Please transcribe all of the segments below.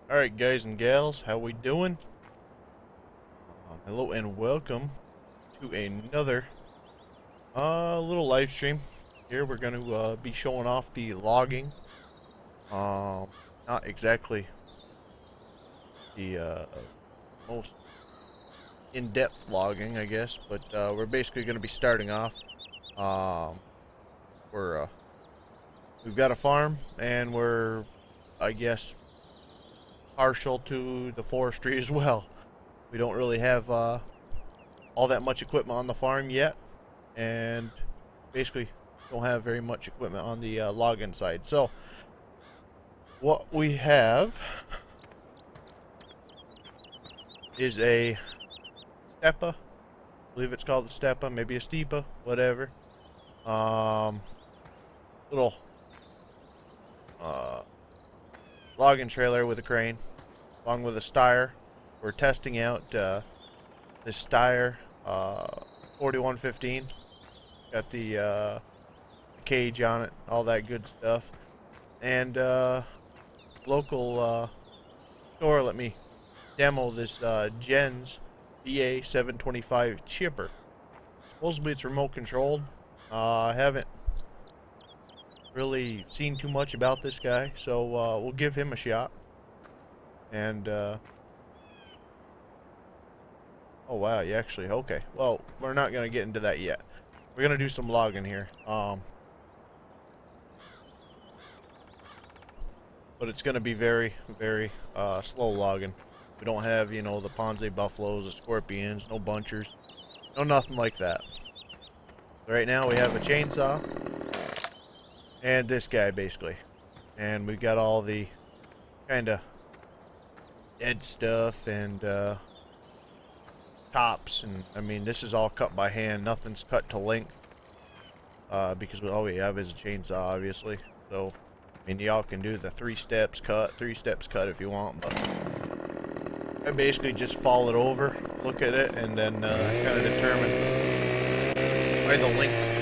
Alright guys and gals, how we doing? Hello and welcome to another little live stream. Here we're going to be showing off the logging. Not exactly the most in-depth logging, I guess, but we're basically going to be starting off. We've got a farm and we're, I guess, partial to the forestry as well. We don't really have all that much equipment on the farm yet, and basically don't have very much equipment on the login side. So what we have is a stepa. I believe it's called a stepa, maybe a steepa, whatever. Little logging trailer with a crane, along with a stire. We're testing out this stire 4115. Got the cage on it, all that good stuff. And local store let me demo this Gens DA725 chipper. Supposedly it's remote controlled. I haven't really seen too much about this guy, so we'll give him a shot. And oh wow, you actually, okay. Well, we're not gonna get into that yet. We're gonna do some logging here. But it's gonna be very, very slow logging. We don't have, you know, the Ponze buffaloes, the scorpions, no bunchers, no nothing like that. So right now we have a chainsaw and this guy basically, and we got all the kind of dead stuff and tops, and I mean this is all cut by hand. Nothing's cut to length because all we have is a chainsaw, obviously. So I mean, y'all can do the three steps cut if you want, but I basically just fall it over, look at it, and then kind of determine where the length.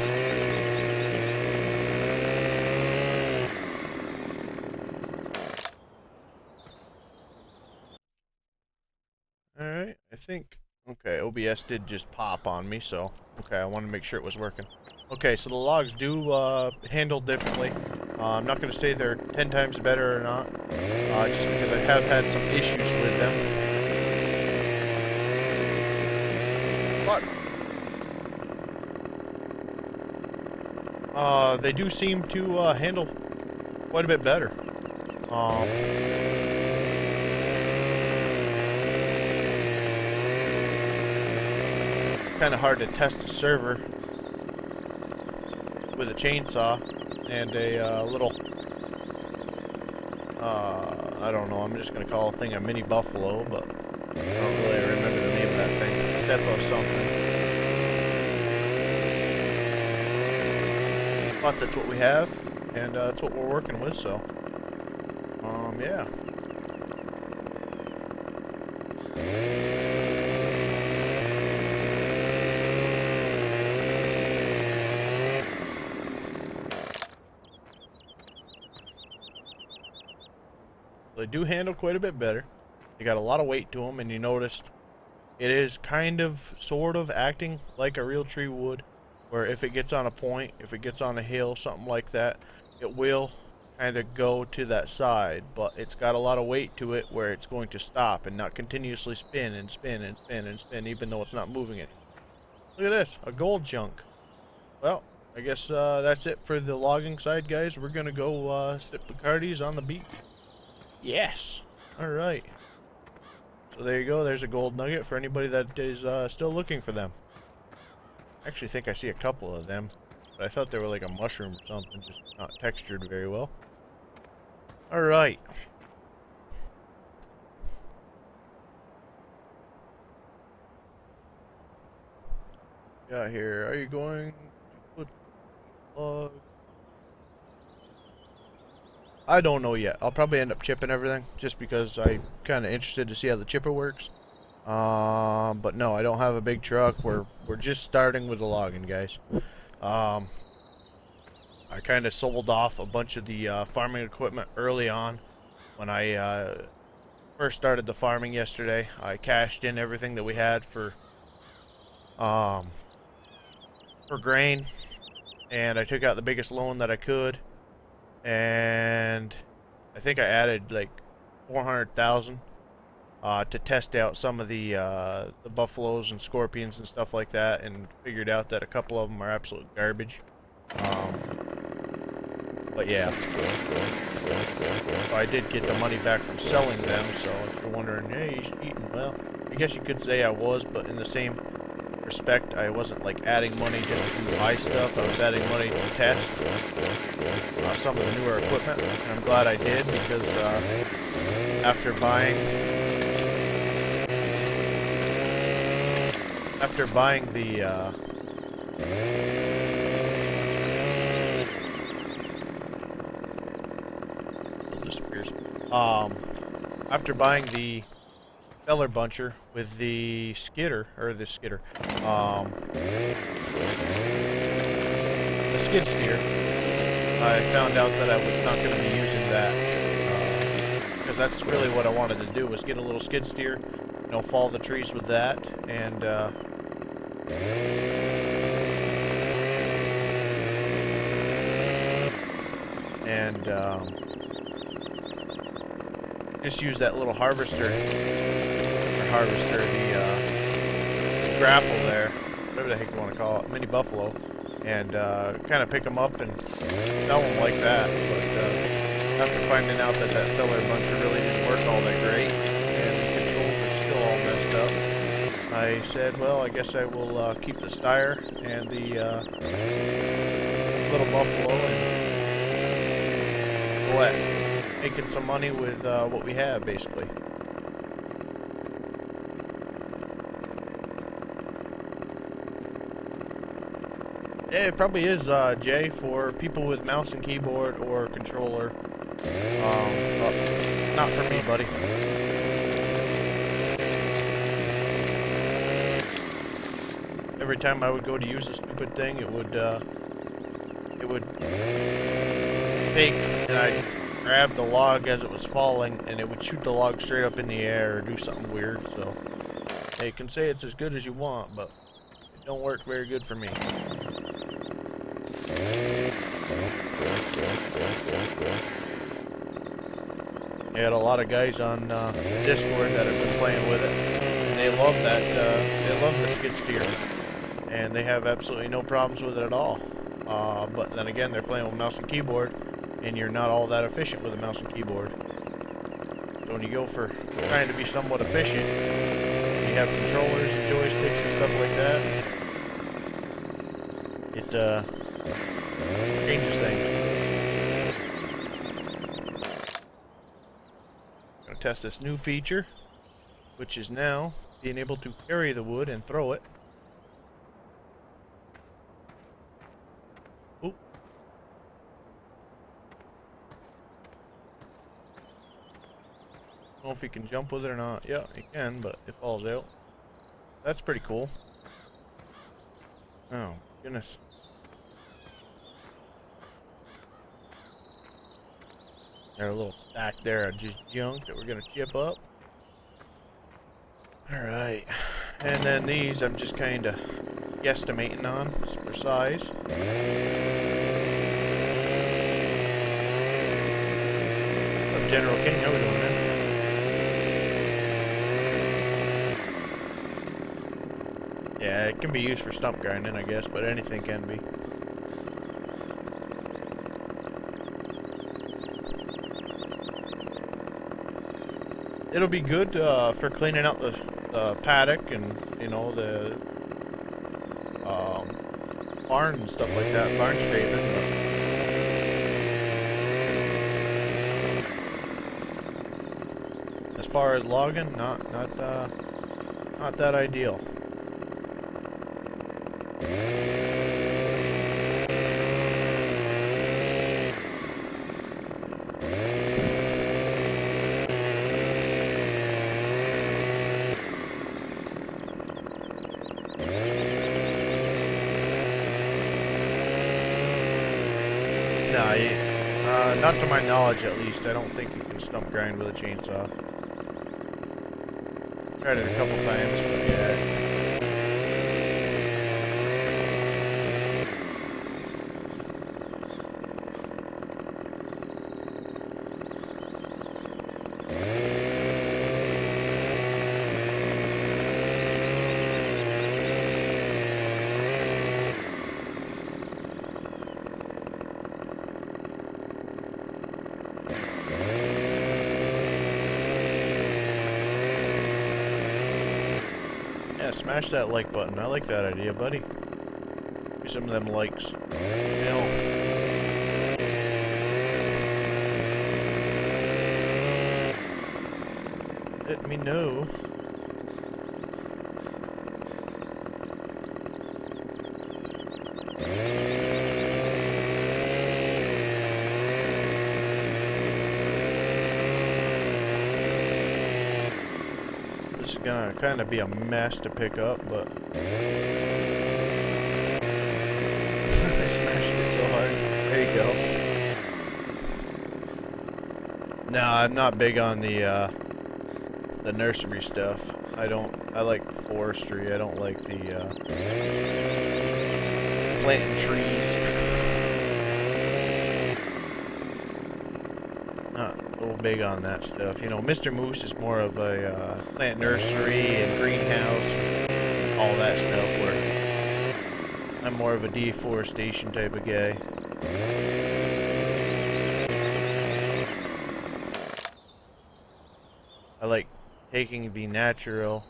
Alright, I think, okay, OBS did just pop on me, so, okay, I wanted to make sure it was working. Okay, so the logs do handle differently. I'm not going to say they're 10 times better or not, just because I have had some issues with them. But they do seem to handle quite a bit better. Kind of hard to test a server with a chainsaw and a little, I don't know, I'm just going to call the thing a mini buffalo, but I don't really remember the name of that thing. Step of something. But that's what we have, and that's what we're working with, so, yeah. They do handle quite a bit better. They got a lot of weight to them, and you noticed it is kind of, sort of acting like a real tree would, where if it gets on a point, if it gets on a hill, something like that, it will kind of go to that side, but it's got a lot of weight to it where it's going to stop and not continuously spin and spin and spin and spin, even though it's not moving it. Look at this, a gold chunk. Well, I guess that's it for the logging side, guys. We're gonna go sip Bacardis on the beach. Yes. All right. So there you go. There's a gold nugget for anybody that is still looking for them. I actually think I see a couple of them, but I thought they were like a mushroom or something, just not textured very well. All right. Got here. Are you going to put log? I don't know yet. I'll probably end up chipping everything just because I'm kind of interested to see how the chipper works. But no, I don't have a big truck. We're just starting with the logging, guys. I kind of sold off a bunch of the farming equipment early on when I first started the farming yesterday, I cashed in everything that we had um, for grain, and I took out the biggest loan that I could, and I think I added like 400,000 to test out some of the buffaloes and scorpions and stuff like that, and figured out that a couple of them are absolute garbage. But yeah, so I did get the money back from selling them. So if you're wondering, hey, he's cheating, well, I guess you could say I was, but in the same respect, I wasn't like adding money just to buy stuff. I was adding money to test some of the newer equipment, and I'm glad I did, because after buying the disappears. After buying the feller buncher with the skidder, the skid steer, I found out that I was not going to be using that, because that's really what I wanted to do, was get a little skid steer, you know, follow the trees with that, and just use that little harvester, the grapple there, whatever the heck you want to call it, mini buffalo, and kind of pick them up and sell them like that. But after finding out that that filler buncher really didn't work all that great, and the controls are still all messed up, I said, well, I guess I will keep the Steyr and the little buffalo and go at making some money with what we have, basically. Yeah, it probably is, Jay, for people with mouse and keyboard or controller. Not for me, buddy. Every time I would go to use the stupid thing, it would fake, and I'd grab the log as it was falling, and it would shoot the log straight up in the air or do something weird. So, hey, you can say it's as good as you want, but it don't work very good for me. I had a lot of guys on Discord that have been playing with it, and they love that. They love the skid steer, and they have absolutely no problems with it at all. But then again, they're playing with mouse and keyboard, and you're not all that efficient with a mouse and keyboard. So when you go for trying to be somewhat efficient, you have controllers and joysticks and stuff like that. It changes things. I'm gonna test this new feature, which is now being able to carry the wood and throw it. Oop. I don't know if you can jump with it or not. Yeah, you can, but it falls out. That's pretty cool. Oh, goodness. There's a little stack there of just junk that we're going to chip up. Alright. And then these I'm just kind of guesstimating on for size. What's up, General King? How we doing, man? Yeah, it can be used for stump grinding, I guess, but anything can be. It'll be good for cleaning out the paddock and, you know, the barn and stuff like that, barn scraping. But as far as logging, not that ideal. Not to my knowledge, at least. I don't think you can stump grind with a chainsaw. Tried it a couple times, but yeah. Yeah, smash that like button. I like that idea, buddy. Give me some of them likes. You know. Let me know. This is gonna kind of be a mess to pick up, but I smashed it so hard. There you go. No, I'm not big on the nursery stuff. I like forestry. I don't like the planting trees. Not so big on that stuff. You know, Mr. Moose is more of a plant nursery and greenhouse, all that stuff, where I'm more of a deforestation type of guy. I like taking the natural,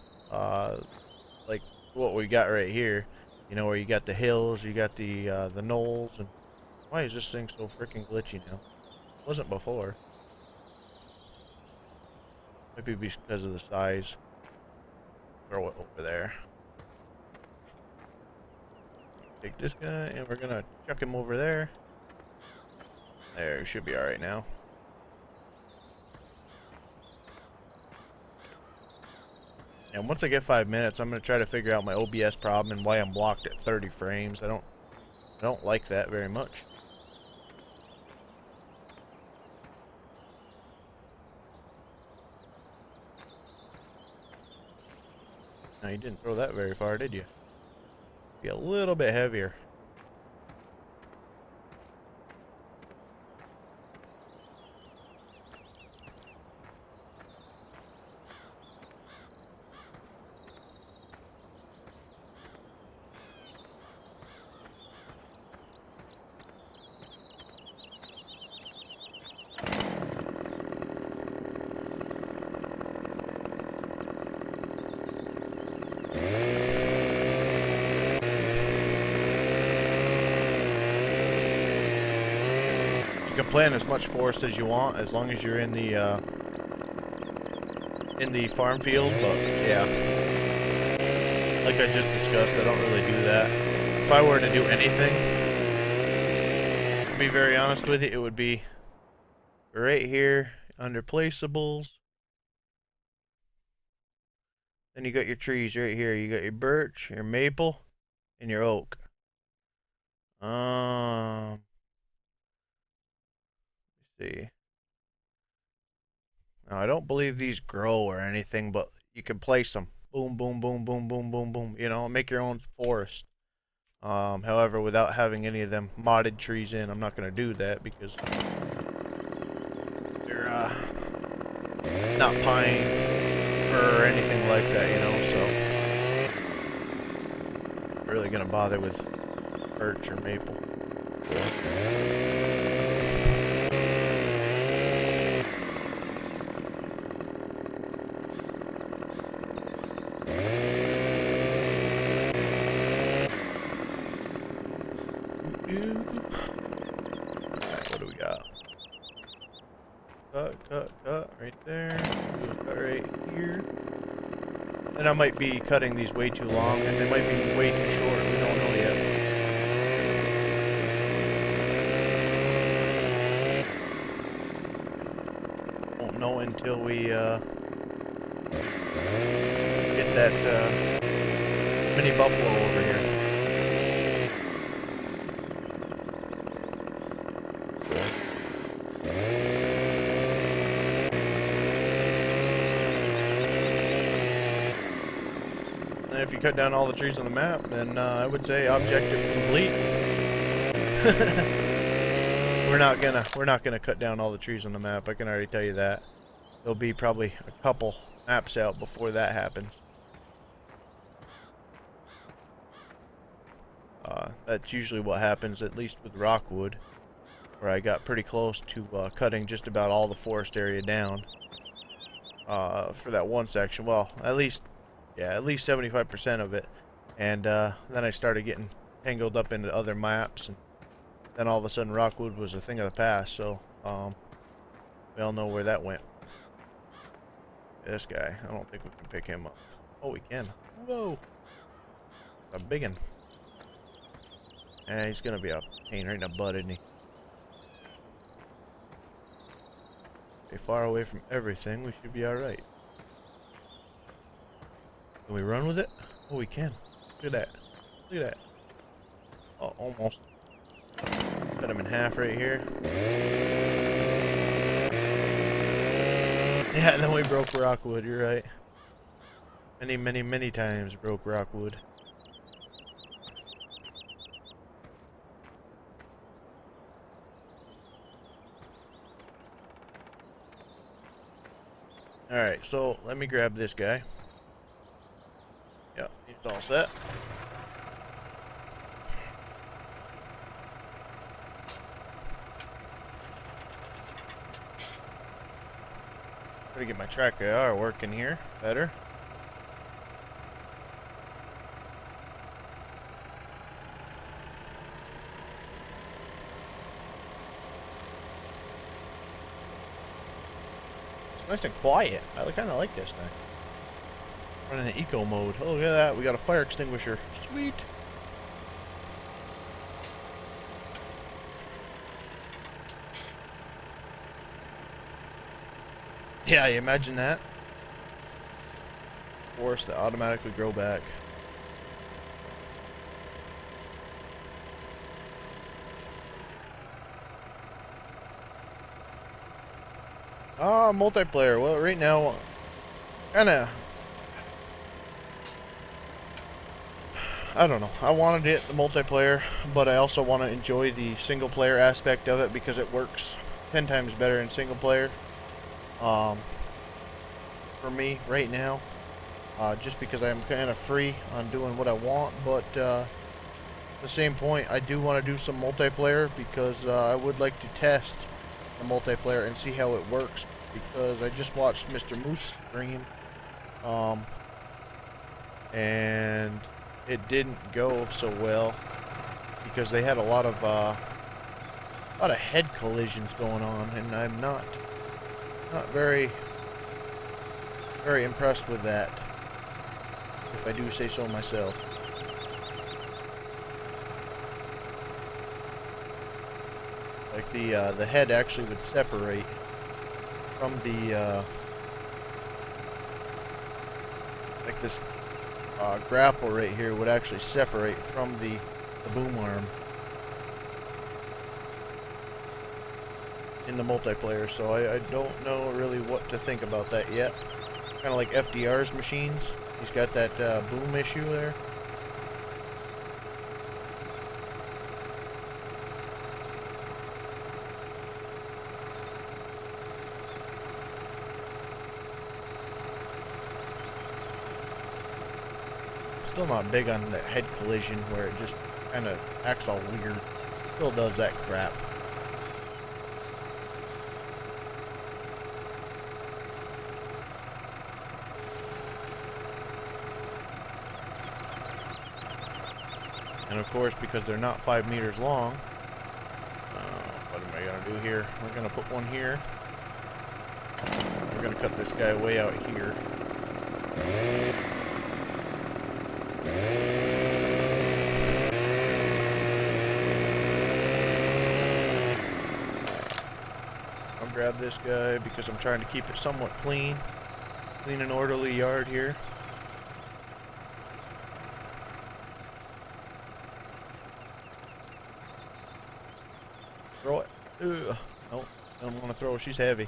like what we got right here, you know, where you got the hills, you got the knolls, and why is this thing so freaking glitchy now? It wasn't before. Maybe because of the size. Throw it over there. Take this guy, and we're gonna chuck him over there. There, he should be alright now. And once I get 5 minutes, I'm gonna try to figure out my OBS problem and why I'm blocked at 30 frames. I don't like that very much. Now, you didn't throw that very far, did you? Be a little bit heavier. You can plant as much forest as you want, as long as you're in the farm field, but yeah. Like I just discussed, I don't really do that. If I were to do anything, to be very honest with you, it would be right here under placeables. Then you got your trees right here. You got your birch, your maple, and your oak. Let's see. Now, I don't believe these grow or anything, but you can place them. Boom, boom, boom, boom, boom, boom, boom. You know, make your own forest. However, without having any of them modded trees in, I'm not going to do that because they're not pine or anything like that, you know, so I'm really going to bother with birch or maple. Alright, what do we got? Cut, right there. Do a cut right here. And I might be cutting these way too long, and they might be way too short. We don't know yet. Won't know until we get that mini buffalo over here. And if you cut down all the trees on the map, then I would say objective complete. We're not gonna cut down all the trees on the map. I can already tell you that. There'll be probably a couple maps out before that happens. That's usually what happens, at least with Rockwood, where I got pretty close to cutting just about all the forest area down for that one section. Well, at least 75% of it. And then I started getting tangled up into other maps, and then all of a sudden Rockwood was a thing of the past. So we all know where that went. This guy, I don't think we can pick him up. Oh, we can. Whoa, a big one. He's gonna be a pain right in the butt, isn't he? Stay far away from everything, we should be alright. Can we run with it? Oh, we can. Look at that. Look at that. Oh, almost. Cut him in half right here. Yeah, and then we broke Rockwood, you're right. Many times broke Rockwood. Alright, so let me grab this guy. Yep, he's all set. Try to get my track AR working here better. Nice and quiet. I kind of like this thing. Running in eco mode. Oh, look at that. We got a fire extinguisher. Sweet. Yeah, you imagine that. Forests that automatically grow back. Multiplayer. Well, right now, kinda, I don't know. I wanted to hit the multiplayer, but I also want to enjoy the single player aspect of it because it works 10 times better in single player. For me right now, just because I'm kind of free on doing what I want, but at the same point, I do want to do some multiplayer because I would like to test the multiplayer and see how it works. Because I just watched Mr. Moose stream, and it didn't go so well because they had a lot of head collisions going on, and I'm not very impressed with that, if I do say so myself. Like the head actually would separate from the like this grapple right here would actually separate from the boom arm in the multiplayer, so I don't know really what to think about that yet. Kind of like FDR's machines. He's got that boom issue there. Still not big on the head collision where it just kind of acts all weird. Still does that crap. And of course, because they're not 5 meters long, what am I gonna do here? We're gonna put one here. We're gonna cut this guy way out here. I'll grab this guy because I'm trying to keep it somewhat clean and orderly yard here. Throw it. Ugh. Nope, I don't want to throw. She's heavy.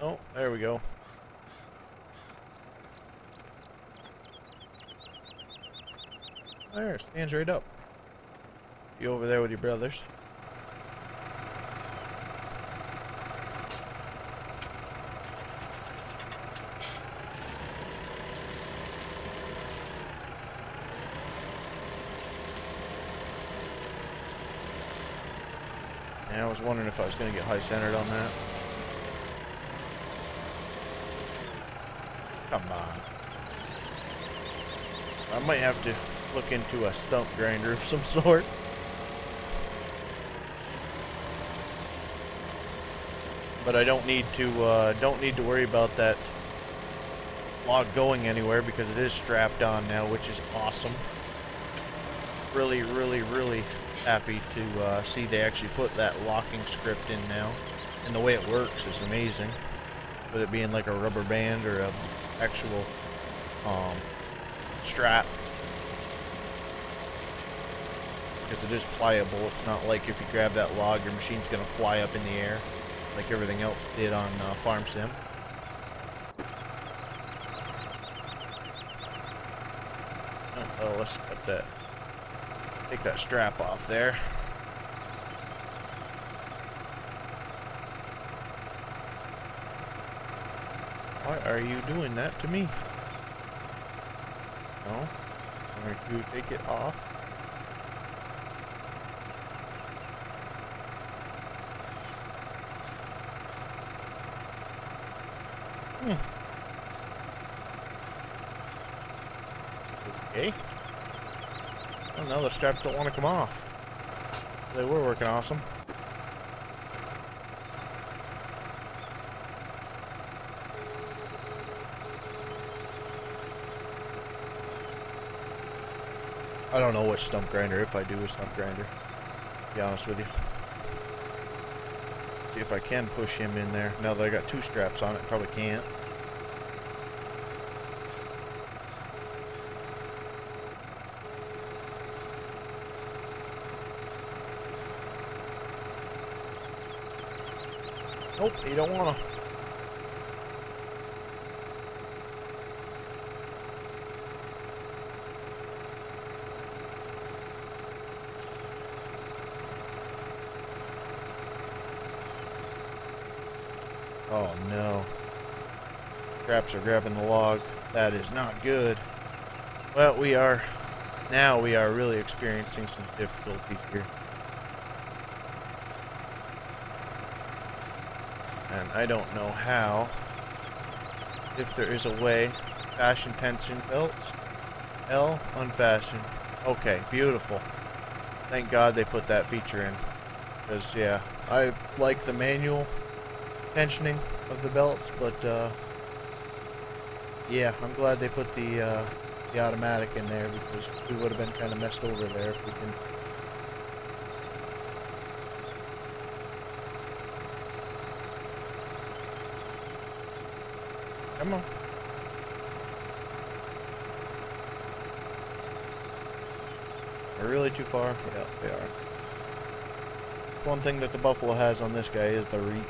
Oh, there we go. There, it stands right up. You over there with your brothers. Yeah, I was wondering if I was going to get high centered on that. Come on. I might have to look into a stump grinder of some sort. But I don't need to worry about that log going anywhere because it is strapped on now, which is awesome. Really, really, really happy to see they actually put that locking script in now, and the way it works is amazing. With it being like a rubber band or a actual strap, because it is pliable. It's not like if you grab that log, your machine's gonna fly up in the air like everything else did on Farm Sim. Oh, let's cut that. Take that strap off there. Why are you doing that to me? No. I'm going to take it off. Okay. Oh no, the straps don't want to come off. They were working awesome. I don't know which stump grinder, if I do a stump grinder, to be honest with you. See if I can push him in there. Now that I got two straps on it, probably can't. Nope, you don't wanna. Oh no. Straps are grabbing the log. That is not good. Well, we are really experiencing some difficulty here. And I don't know how, if there is a way. Fashion tension belts. L, unfasten. Okay, beautiful. Thank God they put that feature in. Because, yeah, I like the manual tensioning of the belts, but, yeah, I'm glad they put the automatic in there, because we would have been kind of messed over there if we didn't. Come on. They're really too far? Yeah, they are. One thing that the Buffalo has on this guy is the reach.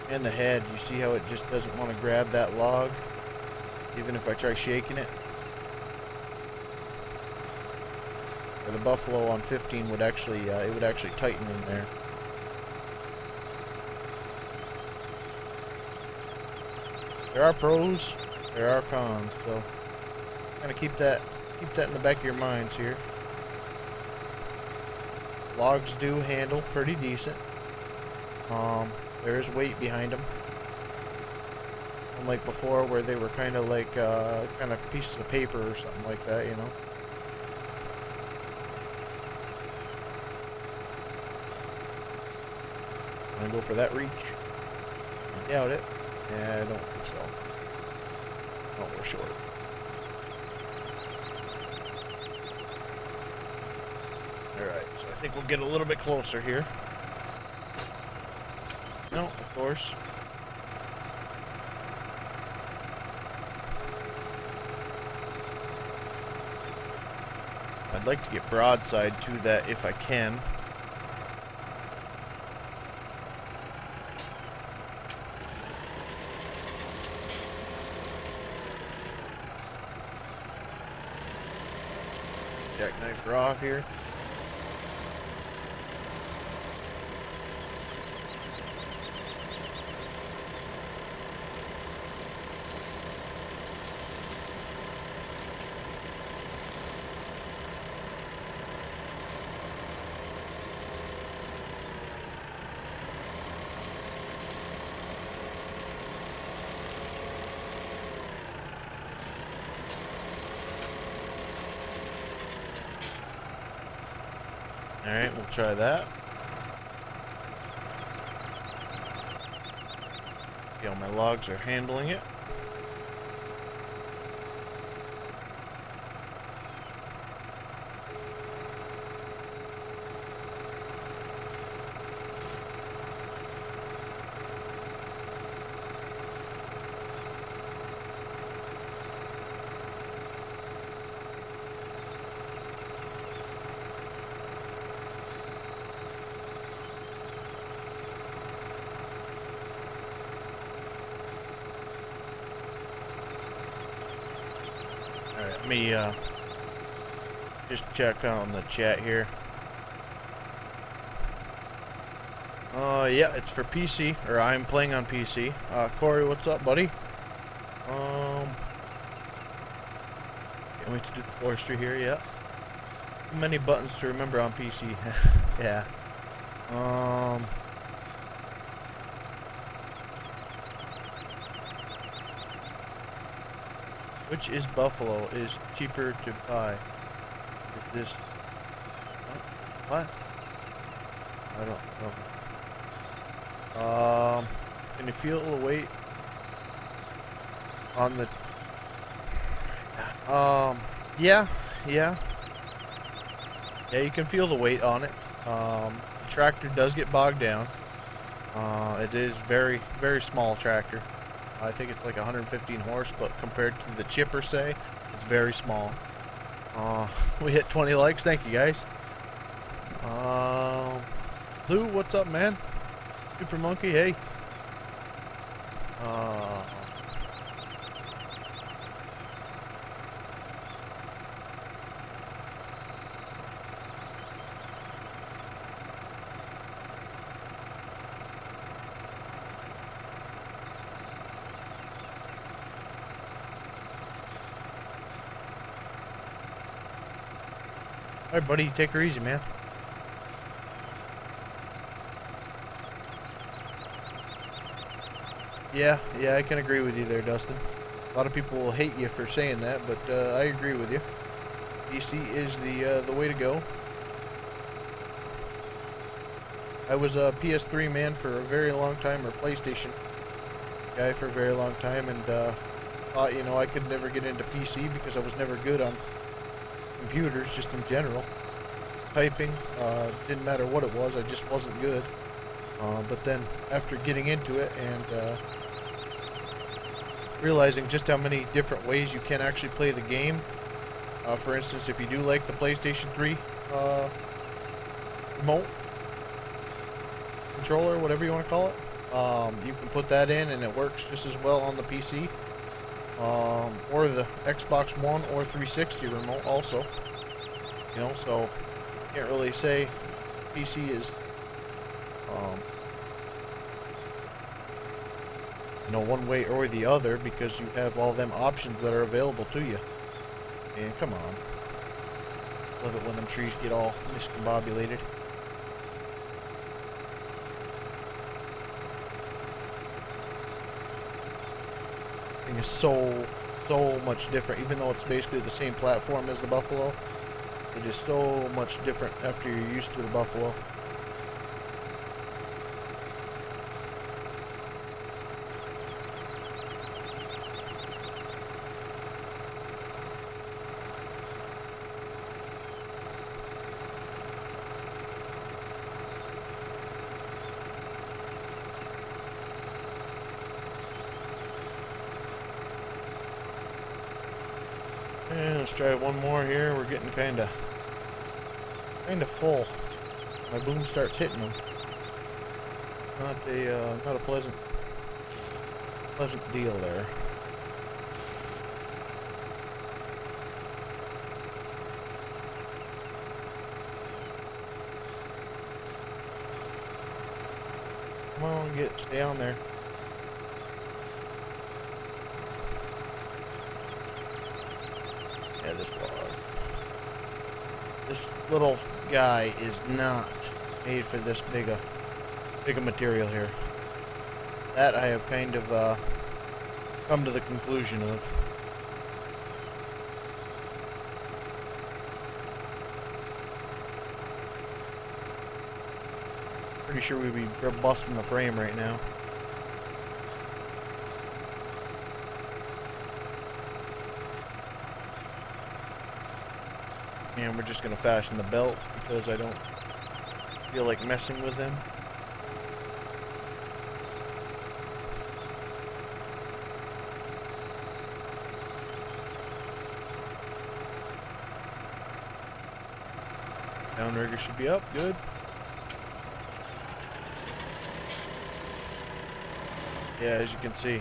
And the head. You see how it just doesn't want to grab that log? Even if I try shaking it? Or the Buffalo on 15 would actually, it would actually tighten in there. There are pros, there are cons, so kind of keep that in the back of your minds here. Logs do handle pretty decent. There is weight behind them. Unlike before, where they were kind of like kind of pieces of paper or something like that, you know. I'm gonna go for that reach. I doubt it. Yeah, I don't think so. Oh, we're short. Alright, so I think we'll get a little bit closer here. No, of course. I'd like to get broadside to that if I can. jackknife her off here. Alright, we'll try that. See how my logs are handling it. Alright, let me just check on the chat here. Yeah, it's for PC, or I'm playing on PC. Corey, what's up, buddy? Can't wait to do the forestry here, yeah. Too many buttons to remember on PC. Yeah. Which is Buffalo is cheaper to buy? Is this... What? I don't know. Can you feel the weight on the... Yeah, yeah. Yeah, you can feel the weight on it. The tractor does get bogged down. It is very, very small tractor. I think it's like 115 horse, but compared to the chipper, say, it's very small. We hit 20 likes. Thank you, guys. Lou, what's up, man? Super Monkey, hey. Alright, buddy, take her easy, man. Yeah, I can agree with you there, Dustin. A lot of people will hate you for saying that, but I agree with you. PC is the way to go. I was a PS3 man for a very long time, or PlayStation guy for a very long time, and thought, you know, I could never get into PC because I was never good on computers, just in general. Typing, didn't matter what it was, I just wasn't good. But then, after getting into it and realizing just how many different ways you can actually play the game, for instance, if you do like the PlayStation 3 remote controller, whatever you want to call it, you can put that in and it works just as well on the PC. Or the Xbox One or 360 remote also. You know, so can't really say PC is, you know, one way or the other, because you have all them options that are available to you. And come on, love it when them trees get all discombobulated. Is so much different, even though it's basically the same platform as the Buffalo. It is so much different after you're used to the Buffalo. And let's try one more here. We're getting kind of full. My boom starts hitting them. Not a pleasant deal there. Come on, stay on there. Yeah, this log. This little guy is not made for this big a material here. That I have kind of come to the conclusion of. Pretty sure we'd be busting the frame right now. And we're just gonna fasten the belt because I don't feel like messing with them. Downrigger should be up, good. Yeah, as you can see.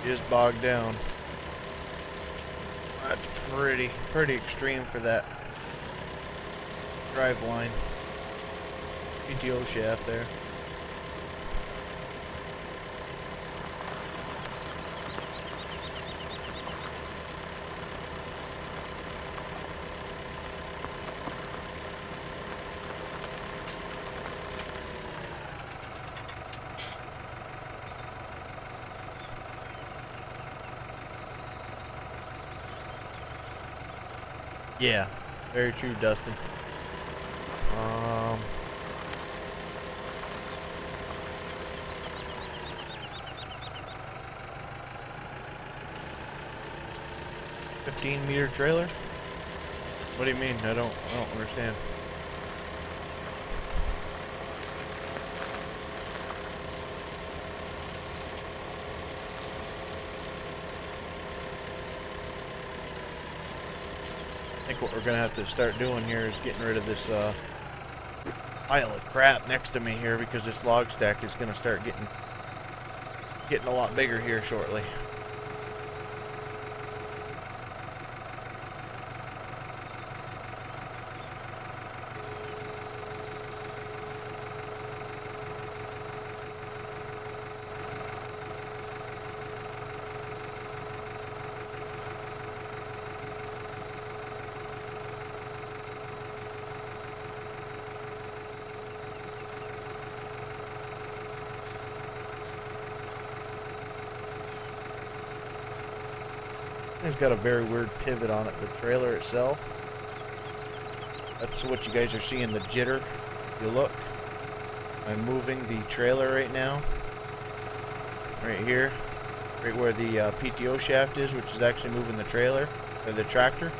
It is bogged down. That's pretty extreme for that drive line. PTO shaft there. Yeah, very true, Dustin. 15-meter trailer? What do you mean? I don't understand. I think what we're gonna have to start doing here is getting rid of this pile of crap next to me here, because this log stack is gonna start getting a lot bigger here shortly. It's got a very weird pivot on it, the trailer itself. That's what you guys are seeing, the jitter. If you look, I'm moving the trailer right now. Right here. Right where the PTO shaft is, which is actually moving the trailer, or the tractor.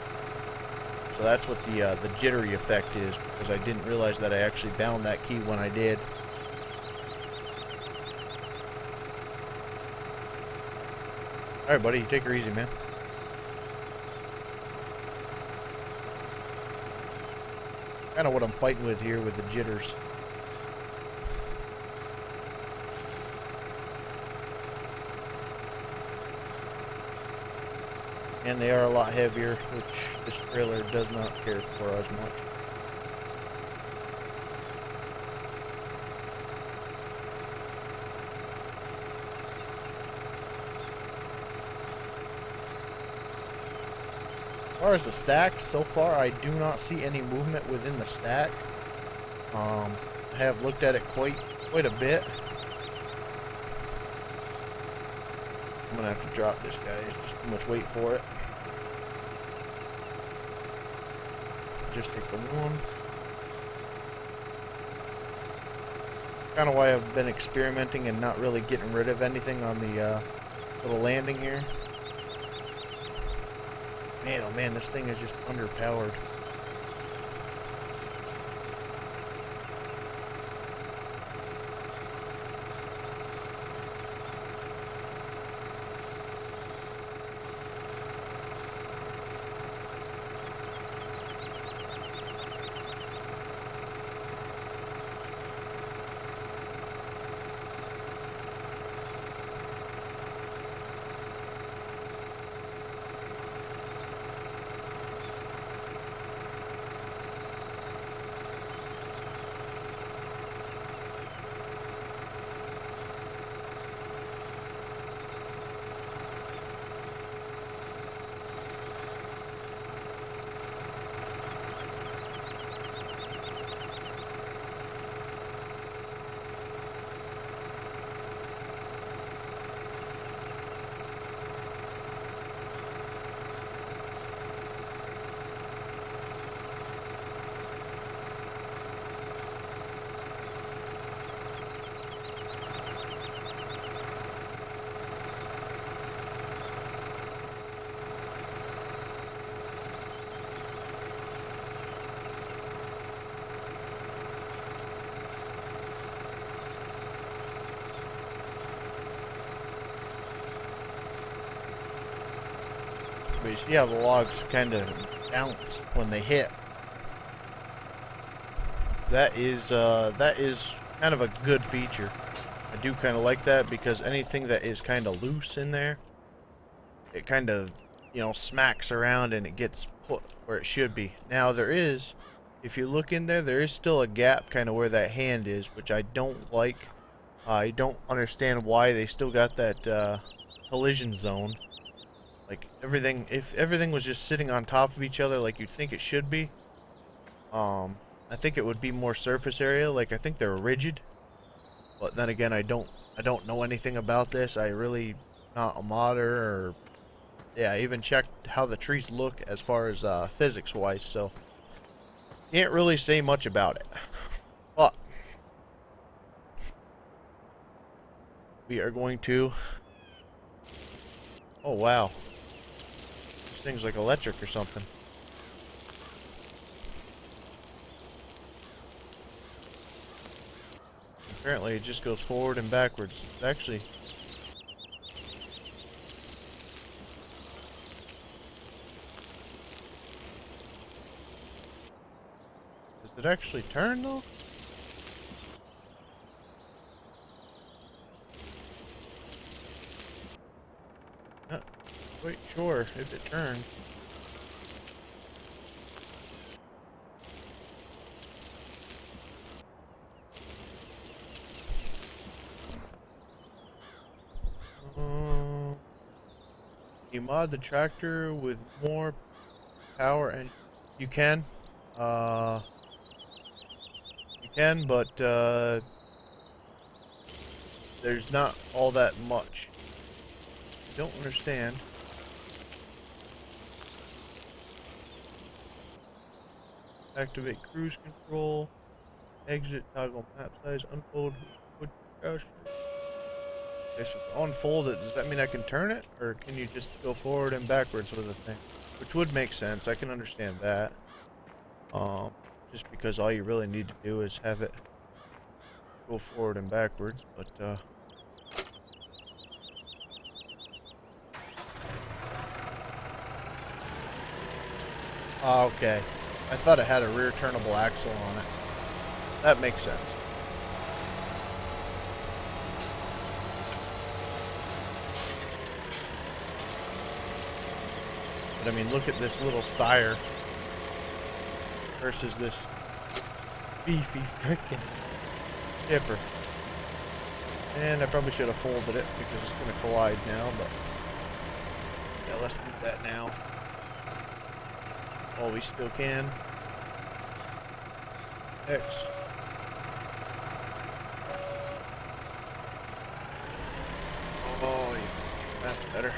So that's what the jittery effect is, because I didn't realize that I actually bound that key when I did. Alright buddy, take her easy, man. Kind of what I'm fighting with here with the jitters. And they are a lot heavier, which this trailer does not care for as much. As far as the stack, so far I do not see any movement within the stack. I have looked at it quite a bit. I'm gonna have to drop this guy. There's just too much weight for it. Just take the one. Kind of why I've been experimenting and not really getting rid of anything on the little landing here. Man, oh man, this thing is just underpowered. but you see how the logs kind of bounce when they hit. That is kind of a good feature. I do kind of like that because anything that is kind of loose in there, it kind of, you know, smacks around and it gets put where it should be. Now there is, if you look in there, there is still a gap kind of where that hand is, which I don't like. I don't understand why they still got that collision zone. Like everything, if everything was just sitting on top of each other like you'd think it should be, I think it would be more surface area. Like I think they're rigid. But then again, I don't know anything about this. I really not a modder or yeah, I even checked how the trees look as far as physics wise, so can't really say much about it. But we are going to, oh wow, this thing's like electric or something. Apparently it just goes forward and backwards. It's actually, does it actually turn though? Not quite sure if it turns. You mod the tractor with more power and you can. You can, but there's not all that much. I don't understand. Activate cruise control. Exit, toggle map size, unfold, wood crouch. Okay, so unfold it, does that mean I can turn it? Or can you just go forward and backwards with the thing? Which would make sense, I can understand that. Just because all you really need to do is have it go forward and backwards, but okay. I thought it had a rear turnable axle on it. That makes sense. But I mean, look at this little Steyr versus this beefy frickin' Jitter. And I probably should have folded it because it's going to collide now, but yeah, let's do that now. While we still can. X. Oh, yeah. That's better.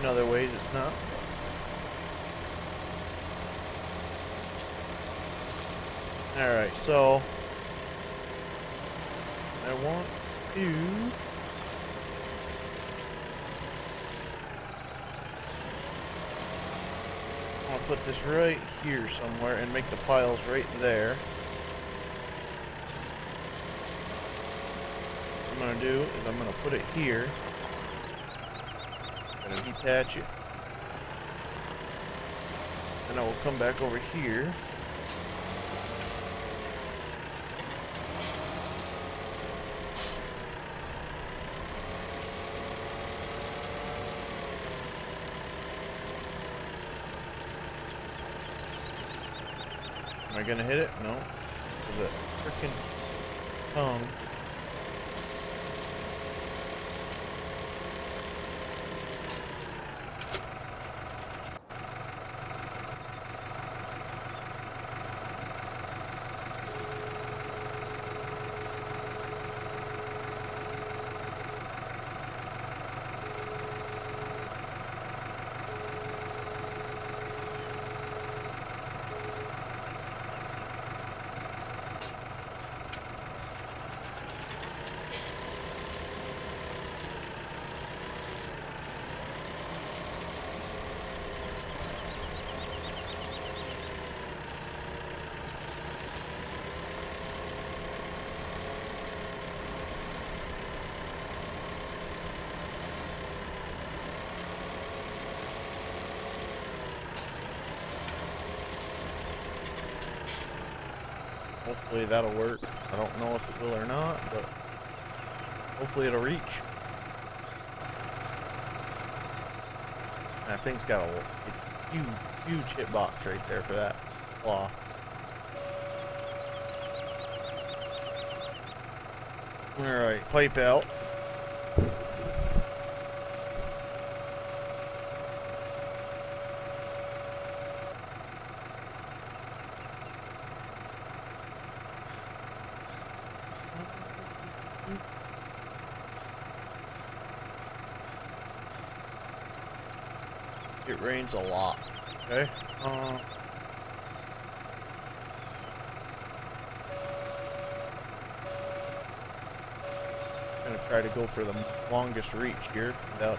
In other ways, it's not. Alright, so I want to put this right here somewhere and make the piles right there. What I'm going to do is I'm going to put it here. I'm going to detach it. And I will come back over here. Am I gonna hit it? No. There's a freaking tongue. Hopefully that'll work. I don't know if it will or not, but hopefully it'll reach. That thing's got a huge, huge hitbox right there for that claw. Alright, pipe out. It rains a lot. Okay. Gonna try to go for the longest reach here without.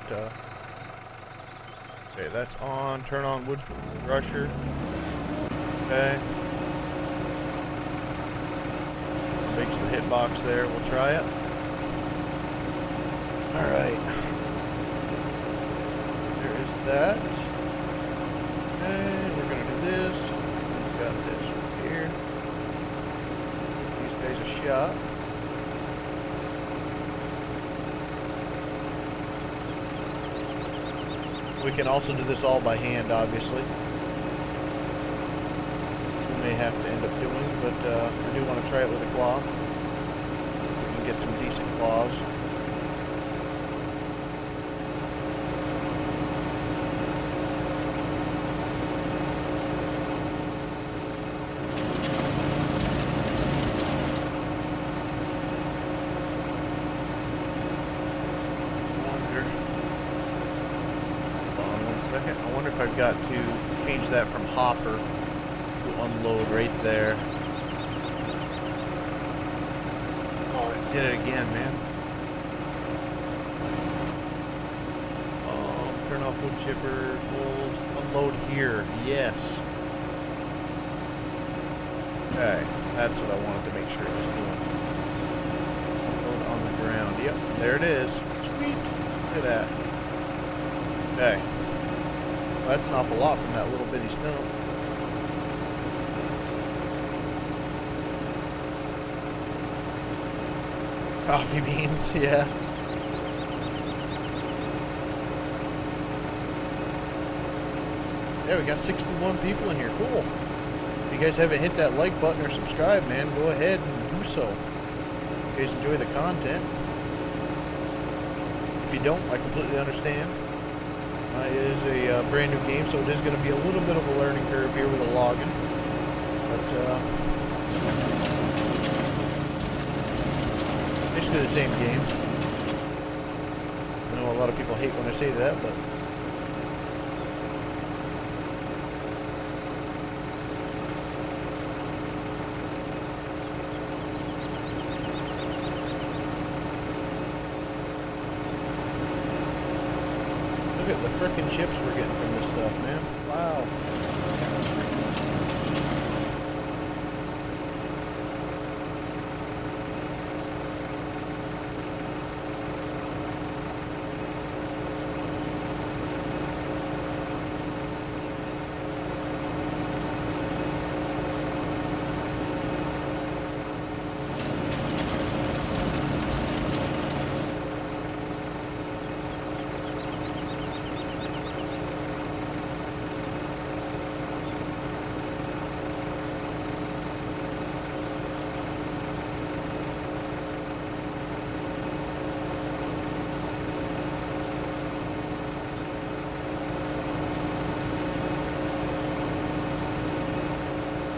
Okay, that's on. Turn on wood rusher. Okay. Makes the hitbox there. We'll try it. All right. There is that. Okay, we're gonna do this. We've got this right here. These guys a shot. We can also do this all by hand, obviously. We may have to end up doing, but I do want to try it with a claw. We can get some decent claws. I wonder if I've got to change that from hopper to unload right there. Oh, it did it again, man. Oh, turn off wood chipper, hold, unload here, yes. Okay, that's what I wanted to make sure it was doing. Unload on the ground, yep, there it is. Sweet, look at that. Okay. Well, that's an awful lot from that little bitty stump. Coffee beans, yeah. Yeah, we got 61 people in here. Cool. If you guys haven't hit that like button or subscribe, man, go ahead and do so. If you guys enjoy the content. If you don't, I completely understand. It is a brand new game, so it is going to be a little bit of a learning curve here with the login. But, basically the same game. I know a lot of people hate when I say that, but... Look at the frickin' chips we're getting from this stuff, man. Wow.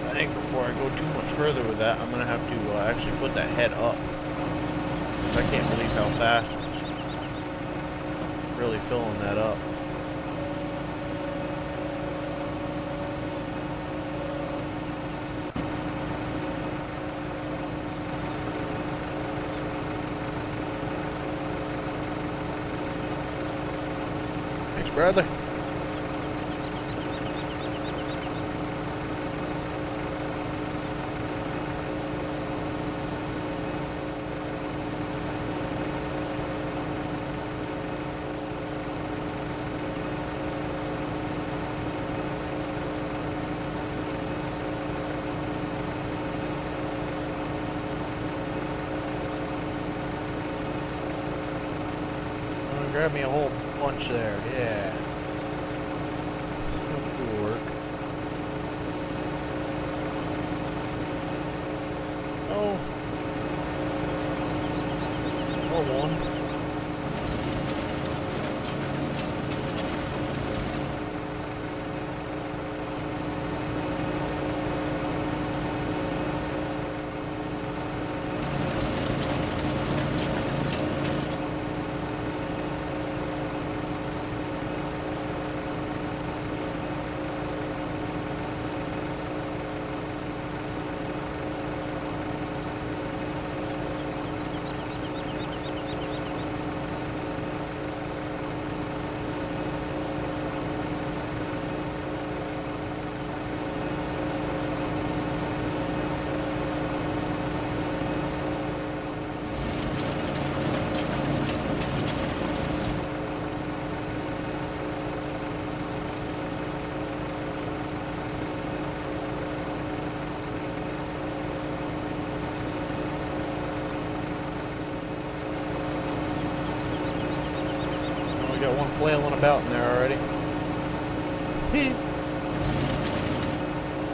I think before I go too much further with that, I'm going to have to actually put that head up. Because I can't believe how fast it's really filling that up. Thanks, Bradley. grab me a whole bunch there. Yeah. That'll work. Oh. Or one. Got one flailing about in there already.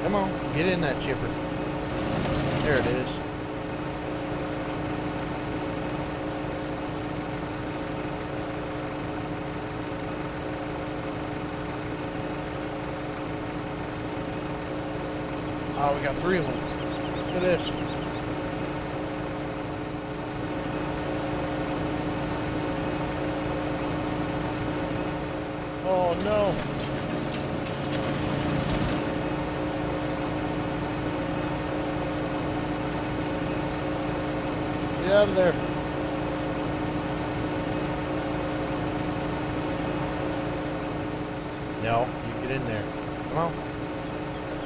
Come on, get in that chipper. There it is. Oh, we got 3 of them. Look at this. Oh no. Get out of there. No, you get in there. Come on.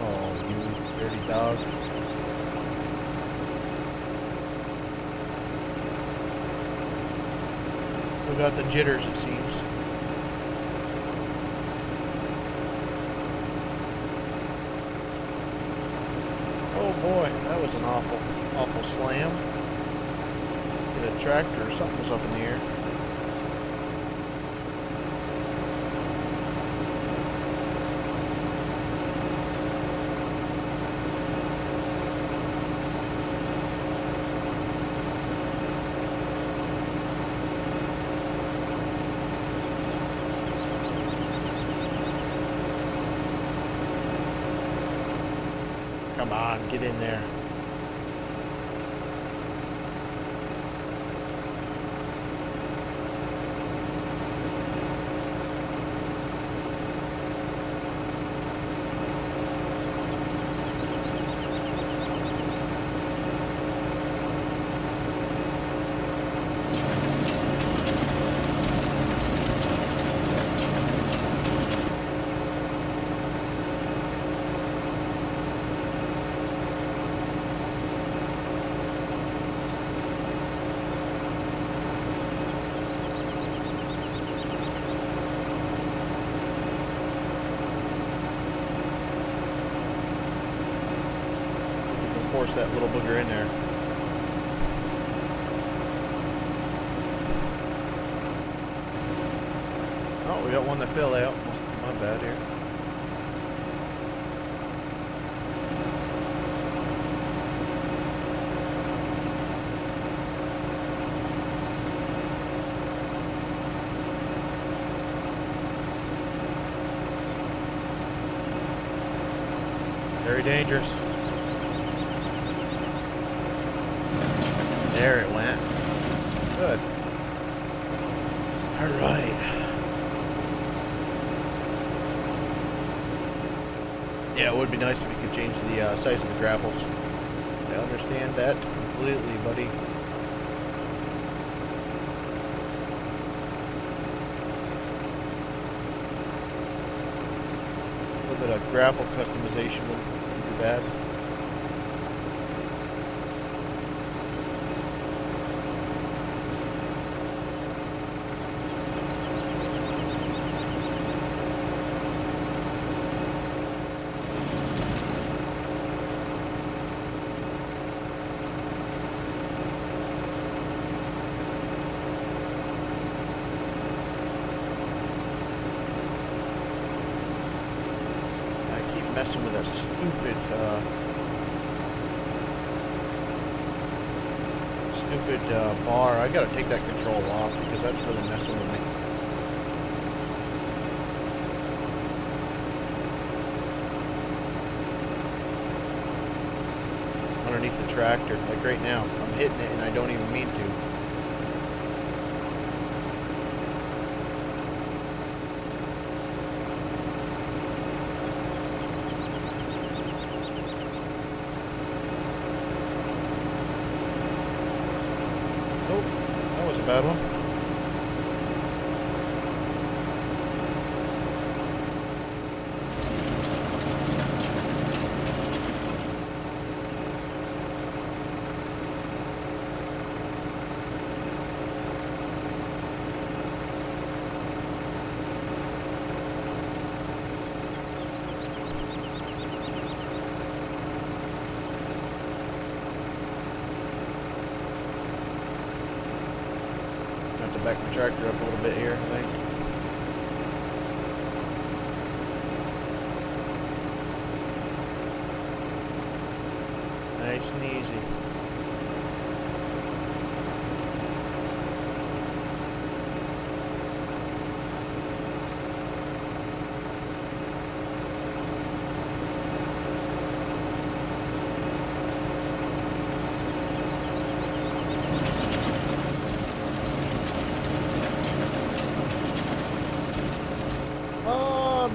Oh, you dirty dog. We got the jitters, it seems. Oh boy, that was an awful slam. The tractor or something was up in the air. Come on, get in there. Force that little booger in there. Oh, we got one that fell out. Must be my bad here. Very dangerous. There it went. Good. All right. Yeah, it would be nice if we could change the size of the grapples. I understand that completely, buddy. A little bit of grapple customization wouldn't be bad. messing with that stupid bar. I gotta take that control off because that's really messing with me. Underneath the tractor, like right now, I'm hitting it and I don't even mean to. Bad one. Back the tractor up a little bit here, I think. Nice and easy.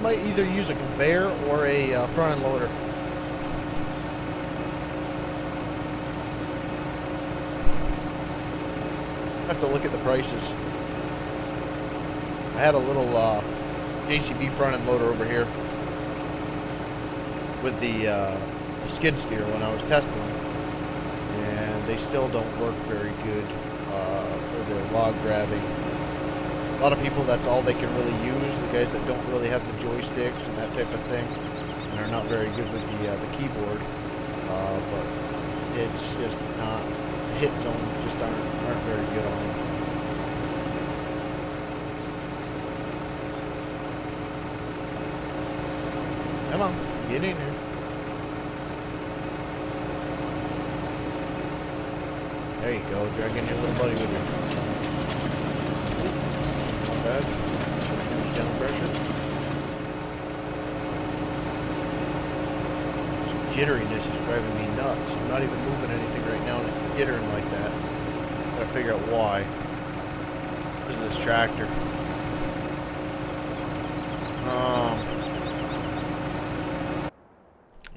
Might either use a conveyor or a front end loader. I have to look at the prices. I had a little JCB front end loader over here with the skid steer when I was testing them, and they still don't work very good for the log grabbing. A lot of people, that's all they can really use, the guys that don't really have the joysticks and that type of thing, and are not very good with the keyboard, but it's just not, the hit zones just aren't very good on them. Come on, get in here. There you go, dragging your little buddy with you. Bad. Down pressure. This jitteriness is driving me nuts. I'm not even moving anything right now and it's jittering like that. Gotta figure out why. Because of this tractor.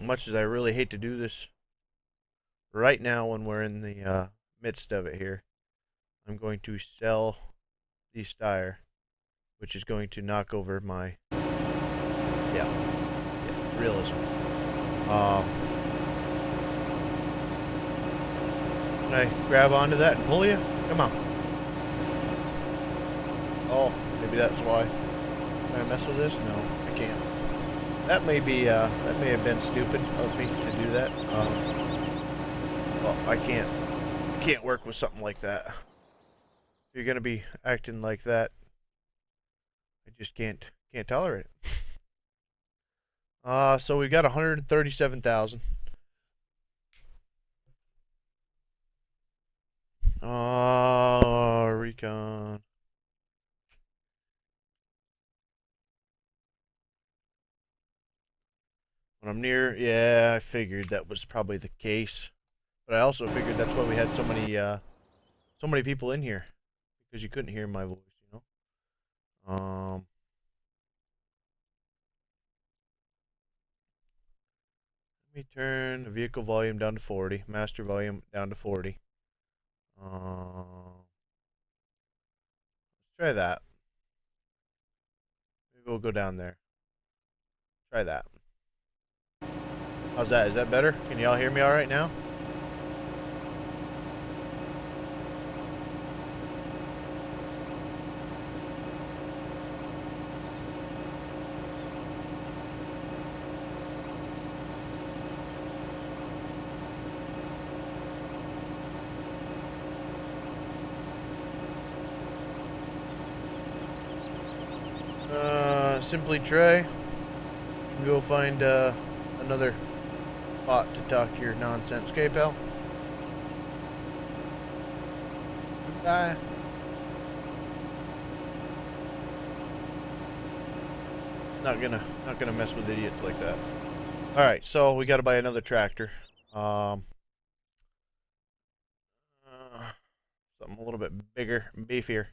Much as I really hate to do this right now when we're in the midst of it here, I'm going to sell the Steyr, which is going to knock over my realism. Can I grab onto that and pull you? Come on. Oh, maybe that's why. Can I mess with this? No, I can't. That may have been stupid of me to do that. Well, I can't work with something like that. If you're gonna be acting like that, I just can't tolerate it. So we got 137,000. Recon. When I'm near, yeah, I figured that was probably the case. But I also figured that's why we had so many people in here, because you couldn't hear my voice, you know. Let me turn the vehicle volume down to 40, master volume down to 40. Let's try that. Maybe we'll go down there. Try that. How's that? Is that better? Can y'all hear me all right now? Simply Trey. You can go find another spot to talk your nonsense. Okay, pal? Goodbye. Not gonna mess with idiots like that. All right, so we got to buy another tractor. Um, something a little bit bigger, and beefier.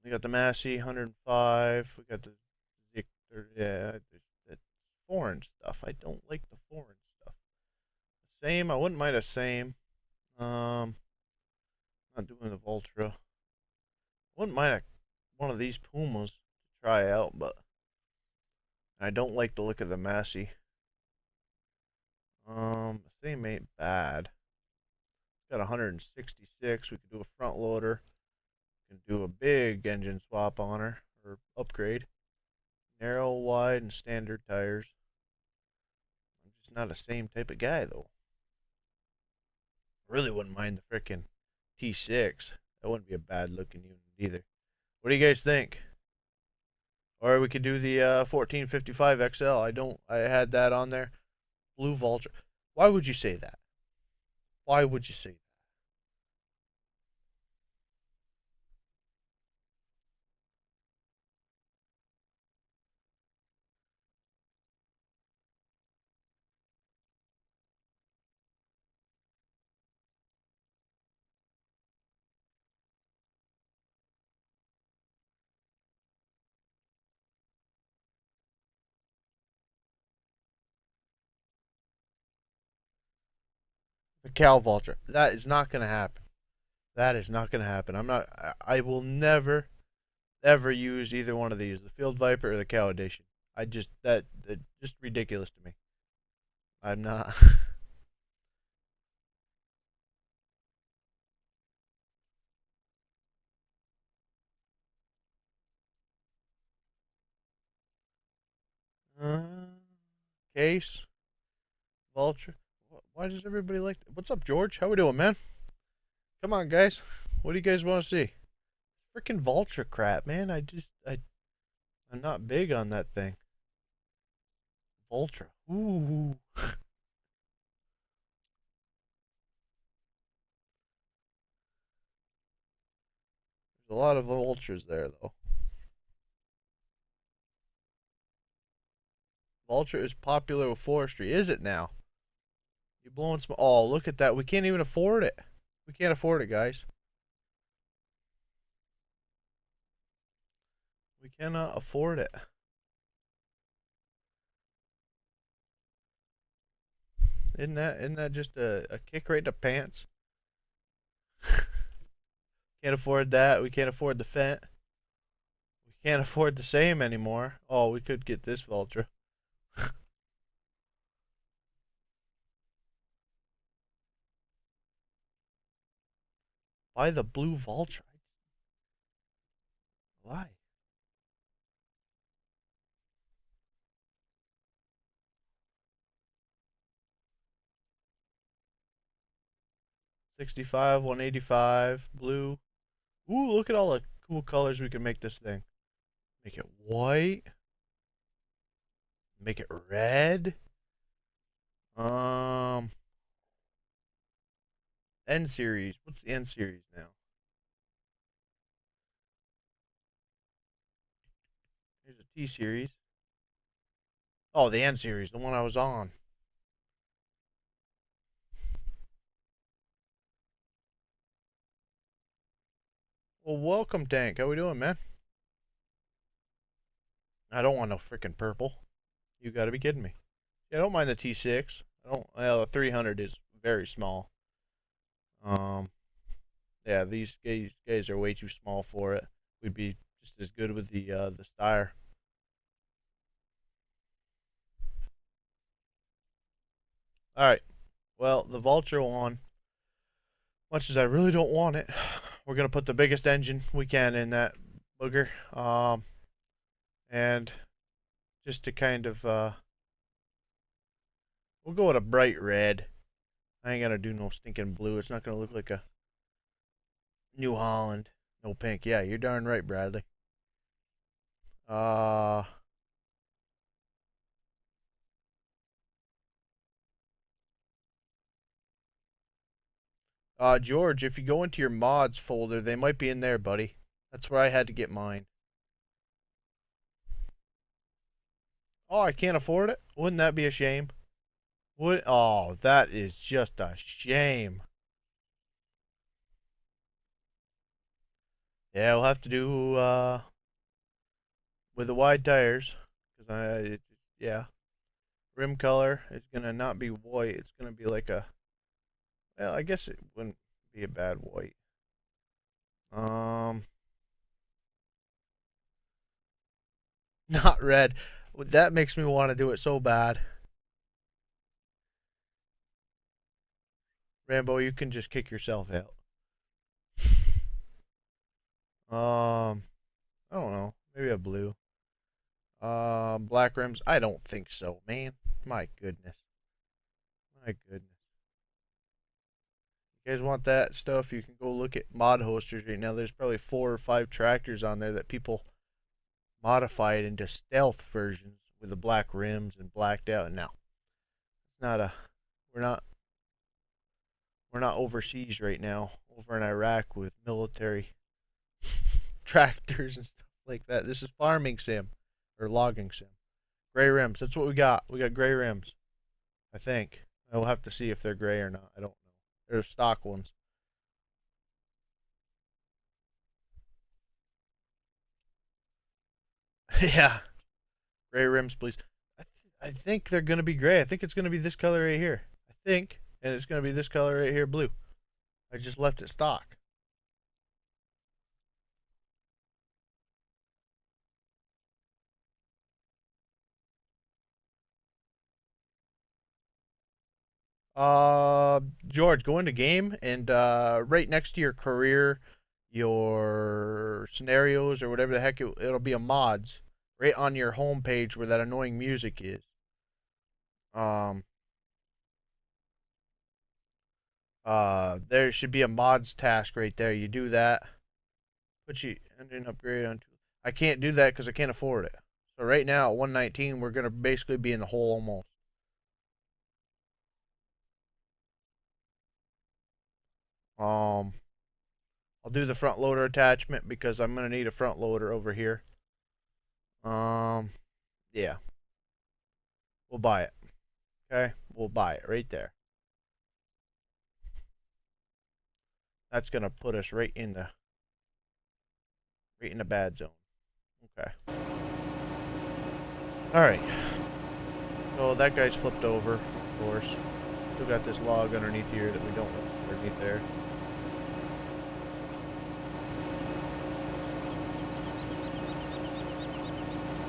We got the Massey 105. We got the Jitter. Yeah, the foreign stuff. I don't like the foreign stuff. Same. I wouldn't mind a same. Not doing the Valtra. Wouldn't mind one of these Pumas to try out, but I don't like the look of the Massey. The same ain't bad. It's got 166. We could do a front loader. We can do a big engine swap on her or upgrade. Narrow, wide, and standard tires. I'm just not the same type of guy though. Really wouldn't mind the frickin' T6. That wouldn't be a bad looking unit either. What do you guys think? Or we could do the 1455 XL. I had that on there. Blue Valtra. Why would you say that? Why would you say that? The Cal Valtra. That is not going to happen. That is not going to happen. I'm not. I will never, ever use either one of these, the Field Viper or the Cow Edition. I just that just ridiculous to me. I'm not. uh, Case Vulture. Why does everybody like? What's up, George? How we doing, man? Come on, guys. What do you guys want to see? Freaking Vulture crap, man. I'm not big on that thing. Ultra. Ooh. There's a lot of ultras there, though. Ultra is popular with Forestry. Is it now? You blowing some. Oh, look at that. We can't even afford it. We can't afford it, guys. We cannot afford it. Isn't that just a kick right in the pants? Can't afford that. We can't afford the Fent. We can't afford the same anymore. Oh, we could get this Valtra. Buy the blue Valtra. Why? 65, 185, blue. Ooh, look at all the cool colors we can make this thing. Make it white. Make it red. Um, N series. What's the N series now? Here's a T series. Oh, the N series, the one I was on. Well, welcome, Tank. How we doing, man? I don't want no freaking purple. You gotta be kidding me. Yeah, I don't mind the T6. I don't. Well, the 300 is very small. Um, yeah, these guys are way too small for it. We'd be just as good with the Steyr. All right. Well, the Vulture one. Much as I really don't want it, we're gonna put the biggest engine we can in that booger. And just to kind of we'll go with a bright red. I ain't gonna do no stinking blue. It's not gonna look like a New Holland. No pink. Yeah, you're darn right, Bradley. Uh George, if you go into your mods folder, they might be in there, buddy. That's where I had to get mine. Oh, I can't afford it? Wouldn't that be a shame? Would Oh, that is just a shame. Yeah, we'll have to do with the wide tires, cause yeah, rim color is gonna not be white. It's gonna be like a, well, I guess it wouldn't be a bad white. Um, not red. That makes me want to do it so bad. Rambo, you can just kick yourself out. I don't know. Maybe a blue. Black rims. I don't think so, man. My goodness. My goodness. You guys want that stuff? You can go look at mod hosters right now. There's probably 4 or 5 tractors on there that people modified into stealth versions with the black rims and blacked out. And now, it's not a. We're not. We're not overseas right now. Over in Iraq with military tractors and stuff like that. This is farming sim or logging sim. Gray rims. That's what we got. We got gray rims. I think. I will have to see if they're gray or not. I don't know. They're stock ones. Yeah. Gray rims, please. I think they're going to be gray. I think it's going to be this color right here. I think. And it's going to be this color right here, blue. I just left it stock. George, go into game and right next to your career, your scenarios or whatever the heck it'll be a mods right on your home page where that annoying music is. Um, there should be a mods task right there. You do that. Put you engine upgrade on. I can't do that because I can't afford it. So right now at 119, we're gonna basically be in the hole almost. Um, I'll do the front loader attachment because I'm gonna need a front loader over here. Um, yeah, we'll buy it. Okay, we'll buy it right there. That's gonna put us right in the bad zone. Okay. All right. So that guy's flipped over, of course. Still got this log underneath here that we don't want underneath there.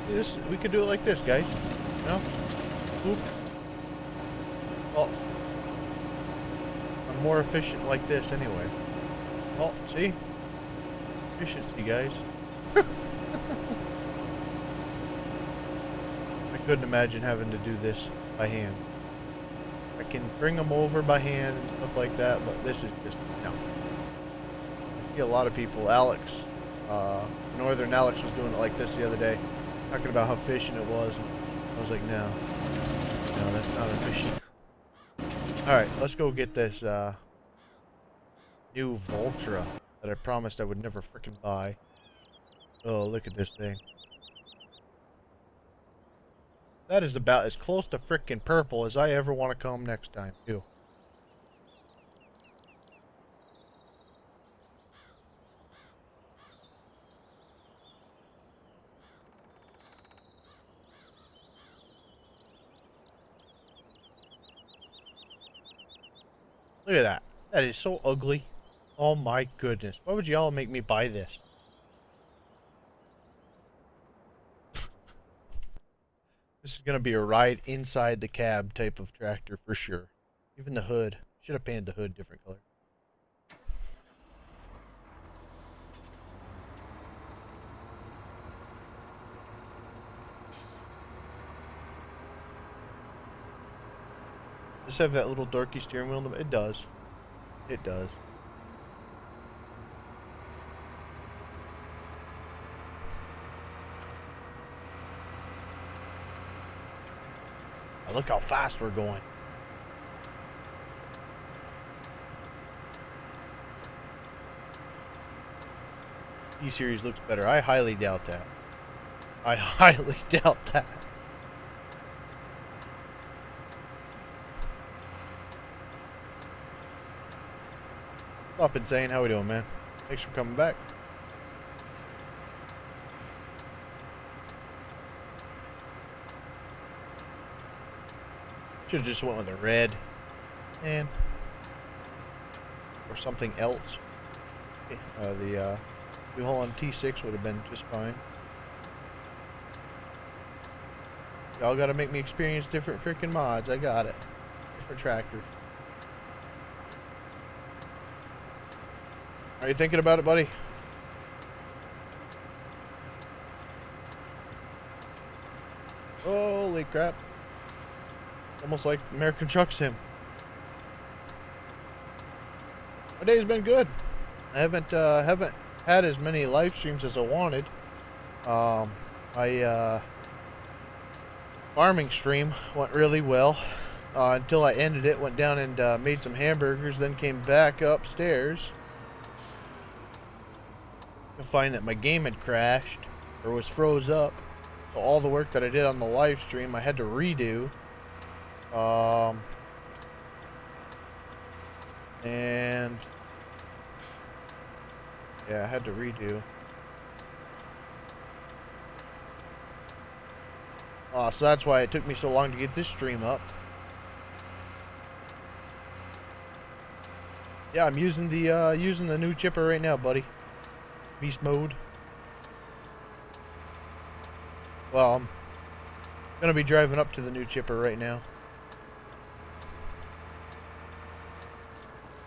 This, we could do it like this, guys. You know? Oop. Oh. I'm more efficient like this anyway. Oh, see? Efficiency, guys. I couldn't imagine having to do this by hand. I can bring them over by hand and stuff like that, but this is just, no. I see a lot of people, Alex, Northern Alex was doing it like this the other day, talking about how efficient it was. And I was like, no, that's not efficient. Alright, let's go get this new Valtra that I promised I would never frickin' buy. Oh, look at this thing. That is about as close to frickin' purple as I ever want to come next time, too. Look at that. That is so ugly. Oh my goodness. Why would y'all make me buy this? This is going to be a ride inside the cab type of tractor for sure. Even the hood. Should have painted the hood different color. Does this have that little dorky steering wheel? It does. It does. Look how fast we're going. E-Series looks better. I highly doubt that. I highly doubt that. Up Insane, how we doing, man? Thanks for coming back. Should have just went with a red, and or something else. The New Holland T6 would have been just fine. Y'all gotta make me experience different freaking mods. I got it. Different tractors. Are you thinking about it, buddy? Holy crap. Almost like American Truck Sim. My day's been good. I haven't had as many live streams as I wanted. My farming stream went really well until I ended it. Went down and made some hamburgers, then came back upstairs to find that my game had crashed or was froze up. So all the work that I did on the live stream, I had to redo. And yeah, I had to redo. So that's why it took me so long to get this stream up. Yeah, I'm using the new chipper right now, buddy. Beast mode. Well, I'm gonna be driving up to the new chipper right now.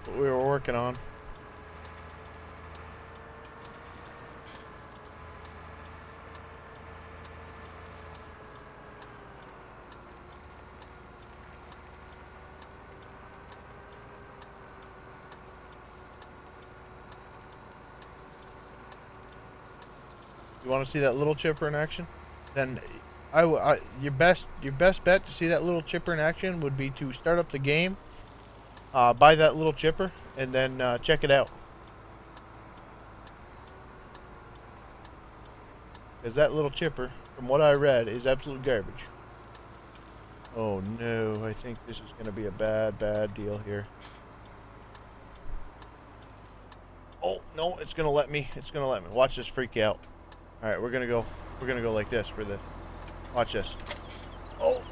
What we were working on. You want to see that little chipper in action? Then your best bet to see that little chipper in action would be to start up the game, buy that little chipper, and then check it out. Because that little chipper, from what I read, is absolute garbage. Oh no, I think this is going to be a bad deal here. Oh no, it's going to let me. It's going to let me. Watch this freak out. Alright, we're gonna go like this for this. Watch this. Oh,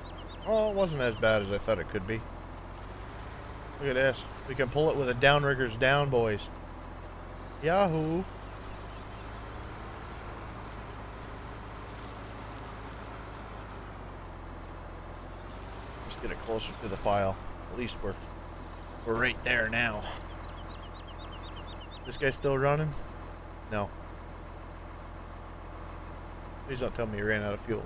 it wasn't as bad as I thought it could be. Look at this. We can pull it with a downriggers down, boys. Yahoo! Let's get it closer to the file. At least we're right there now. This guy's still running? No. Please don't tell me you ran out of fuel.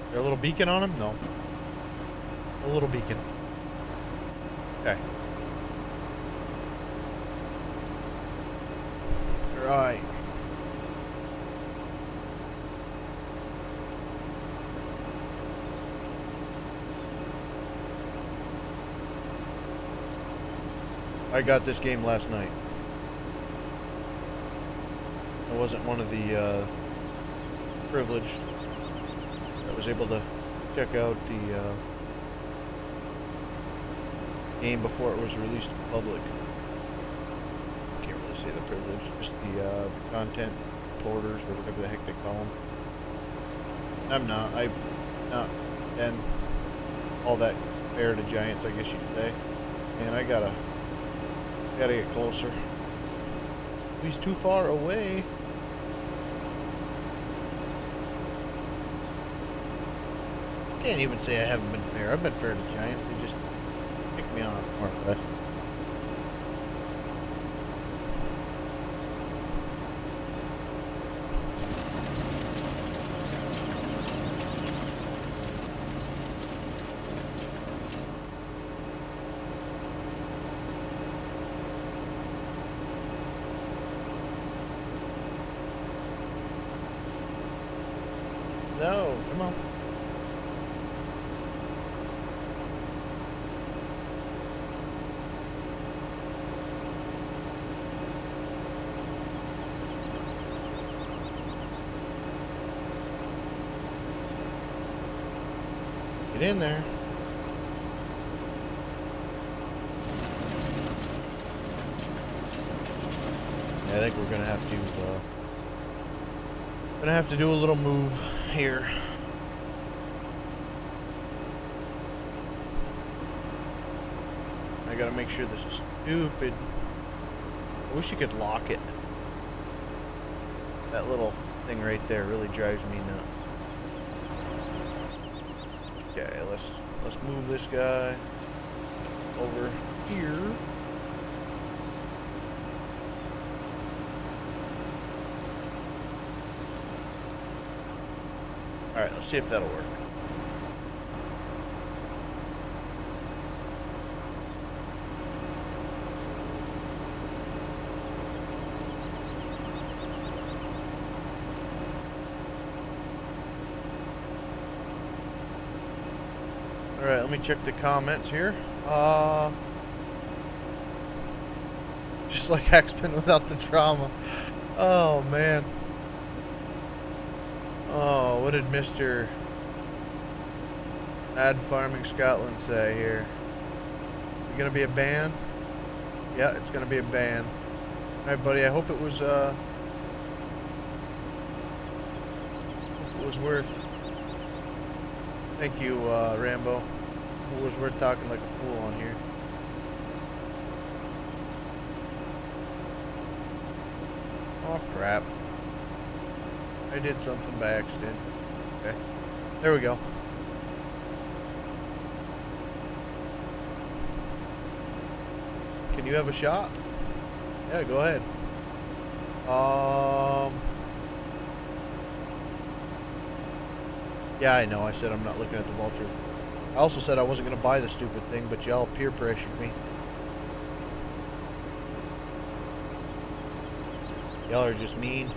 Is there a little beacon on him? No. A little beacon. Okay. Right. I got this game last night. I wasn't one of the privileged that was able to check out the game before it was released to the public. I can't really say the privilege, just the content porters or whatever the heck they call them. I'm not and all that fair to giants, I guess you could say. And I gotta get closer. He's too far away. Can't even say I haven't been fair. I've been fair to giants. They just pick me off more or less. No, come on. Get in there. Yeah, I think we're gonna have to do a little move here. I gotta make sure this is stupid. I wish you could lock it. That little thing right there really drives me nuts. Okay, let's move this guy over here. Alright, let's see if that'll work. Alright, let me check the comments here. Just like X-Men without the drama. Oh, man. Oh, what did Mr. Ad Farming Scotland say here? You gonna be a ban? Yeah, it's gonna be a ban. Alright, buddy, I hope it was worth. Thank you, Rambo. It was worth talking like a fool on here. Oh crap. I did something by accident. Okay. There we go. Can you have a shot? Yeah, go ahead. Yeah, I know. I said I'm not looking at the Valtra. I also said I wasn't going to buy the stupid thing, but y'all peer pressured me. Y'all are just mean.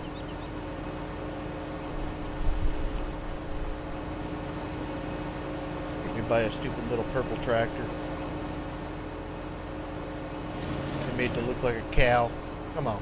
Make me buy a stupid little purple tractor. They made it to look like a cow. Come on.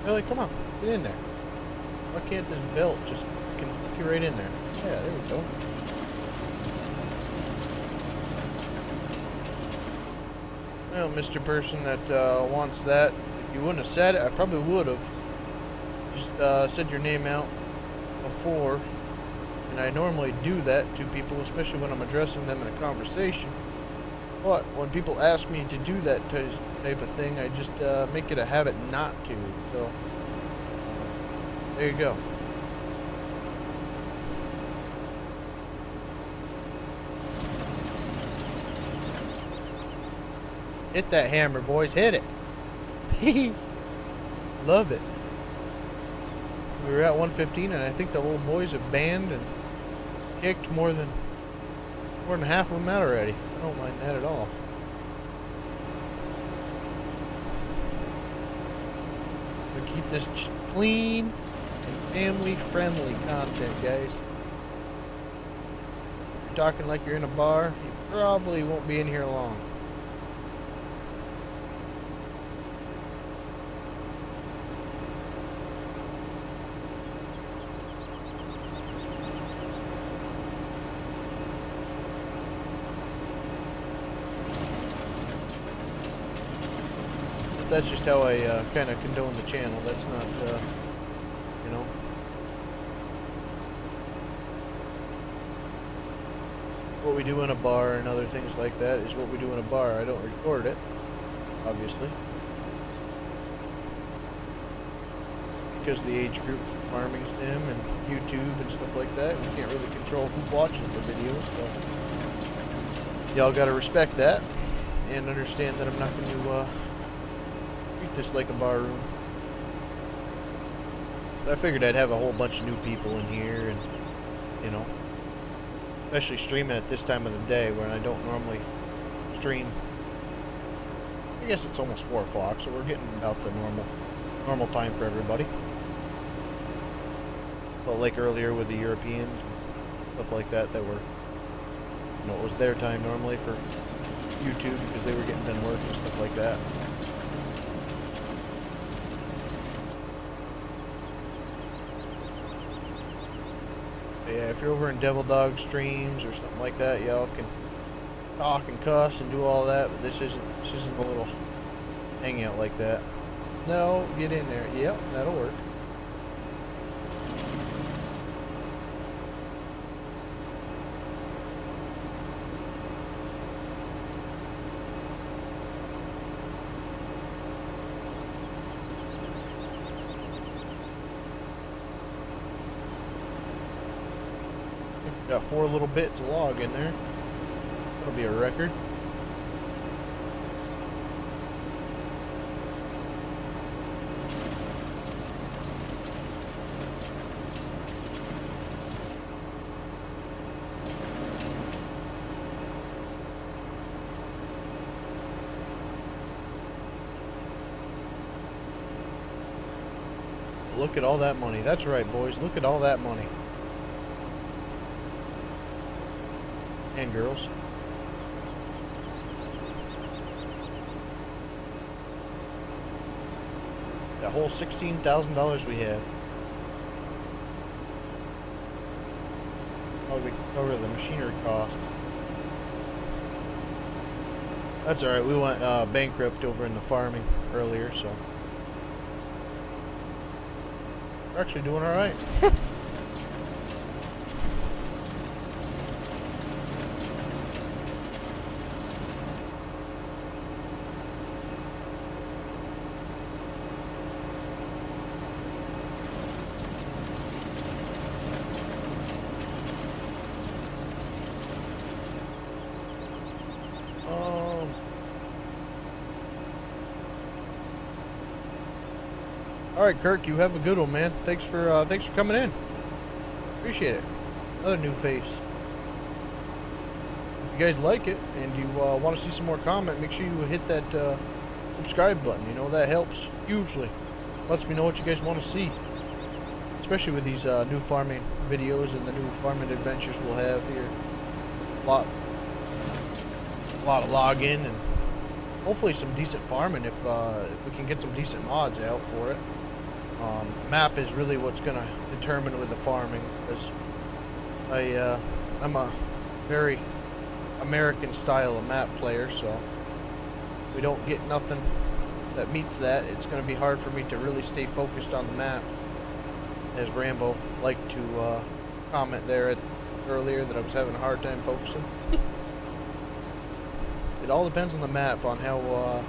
Really, come on, get in there. Why can't this belt just get right in there? Yeah, there we go. Well, Mr. Person that wants that, if you wouldn't have said it, I probably would have. Just said your name out before, and I normally do that to people, especially when I'm addressing them in a conversation. But when people ask me to do that type of thing, I just make it a habit not to. So there you go. Hit that hammer, boys. Hit it. Love it. We were at 115, and I think the little boys have banned and kicked more than half of them out already. I don't mind that at all. So keep this clean and family-friendly content, guys. If you're talking like you're in a bar, you probably won't be in here long. That's just how I kind of condone the channel. That's not, you know. What we do in a bar and other things like that is what we do in a bar. I don't record it, obviously. Because of the age group, farming sim and YouTube and stuff like that. We can't really control who watches the videos, so y'all gotta respect that and understand that I'm not going to just like a bar room. I figured I'd have a whole bunch of new people in here, and you know, especially streaming at this time of the day when I don't normally stream. I guess it's almost 4 o'clock, so we're getting about the normal time for everybody. But like earlier with the Europeans and stuff like that, that were, you know, it was their time normally for YouTube because they were getting done work and stuff like that. But yeah, if you're over in Devil Dog streams or something like that, y'all can talk and cuss and do all that, but this isn't a little hangout like that. No, get in there. Yep, that'll work. Got 4 little bits of log in there. That'll be a record. Look at all that money. That's right, boys. Look at all that money. And girls. That whole $16,000 we had. Oh, we cover the machinery cost. That's alright, we went bankrupt over in the farming earlier, so we're actually doing alright. Alright, Kirk, you have a good one, man. Thanks for coming in. Appreciate it. Another new face. If you guys like it and you want to see some more comment, make sure you hit that subscribe button. You know, that helps hugely. Lets me know what you guys want to see. Especially with these new farming videos and the new farming adventures we'll have here. A lot of login and hopefully some decent farming if we can get some decent mods out for it. Map is really what's going to determine with the farming, because I'm a very American style of map player, so if we don't get nothing that meets that, it's going to be hard for me to really stay focused on the map, as Rambo liked to comment there earlier that I was having a hard time focusing. It all depends on the map, on how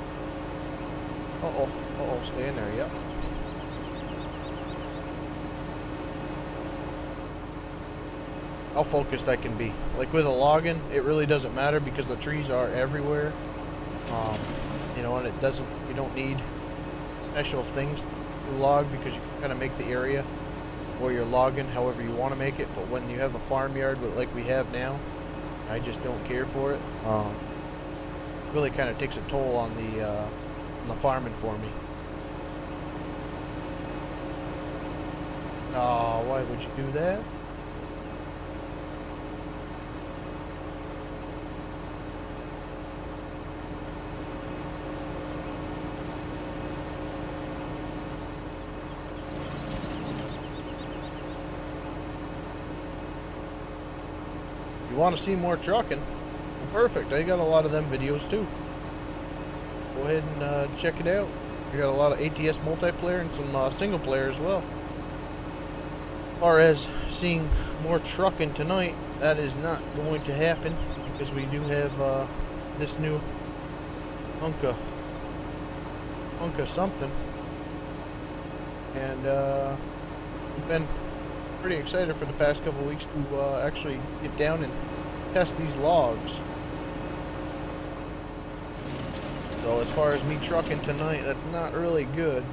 stay in there, yep. How focused I can be. Like with a login, it really doesn't matter because the trees are everywhere. You know, and you don't need special things to log because you can kind of make the area where you're logging however you want to make it. But when you have a farmyard like we have now, I just don't care for it. Really kind of takes a toll on the farming for me. Oh, why would you do that? You want to see more trucking? Well, perfect. I got a lot of them videos too. Go ahead and check it out. We got a lot of ATS multiplayer and some single player as well. As far as seeing more trucking tonight, that is not going to happen because we do have this new hunka something, and we've been pretty excited for the past couple of weeks to actually get down and test these logs. So as far as me trucking tonight, that's not really good.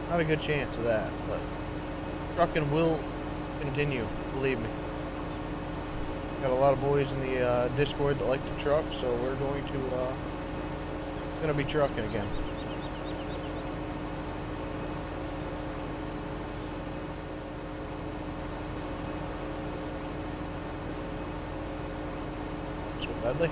Not a good chance of that, but trucking will continue, believe me. Got a lot of boys in the Discord that like to truck, so we're gonna be trucking again. So badly.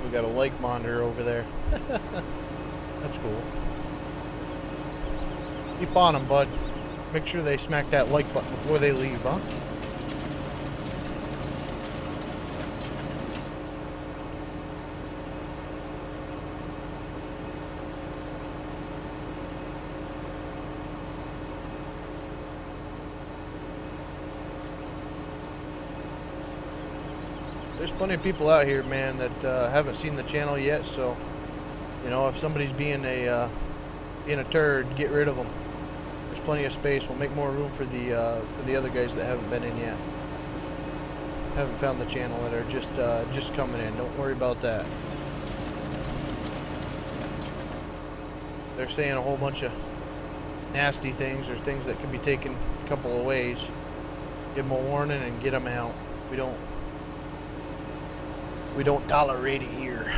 We got a lake monitor over there. That's cool. Keep on them, bud. Make sure they smack that like button before they leave, huh? There's plenty of people out here, man, that haven't seen the channel yet. So, you know, if somebody's being a turd, get rid of them. There's plenty of space. We'll make more room for the other guys that haven't been in yet. Haven't found the channel, that are just coming in. Don't worry about that. They're saying a whole bunch of nasty things, or things that can be taken a couple of ways. Give them a warning and get them out. We don't tolerate it here.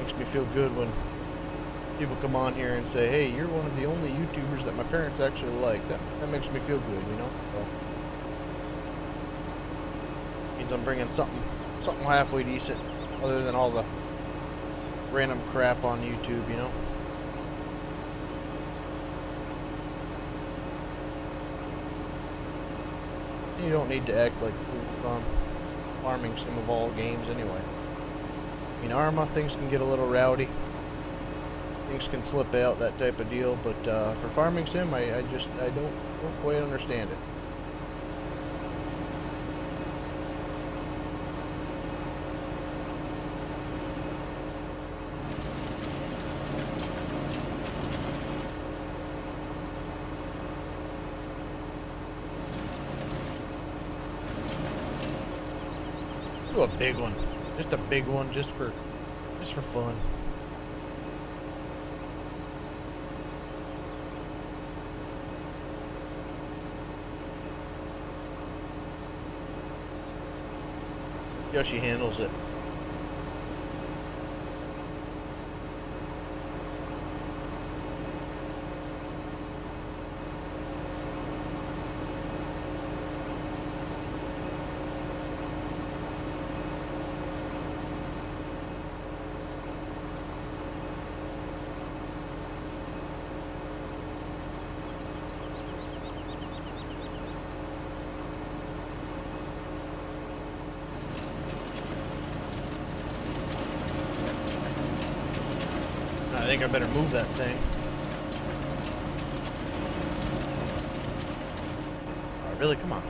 Makes me feel good when people come on here and say, hey, you're one of the only YouTubers that my parents actually like. That makes me feel good, you know? So, means I'm bringing something halfway decent, other than all the random crap on YouTube, you know? You don't need to act like fools on farming sim of all games anyway. I mean, Arma, things can get a little rowdy. Things can slip out, that type of deal. But for farming sim, I don't quite understand it. Do a big one. Just a big one, just for fun. See how she handles it. I think I better move that thing. Oh, really? Come on.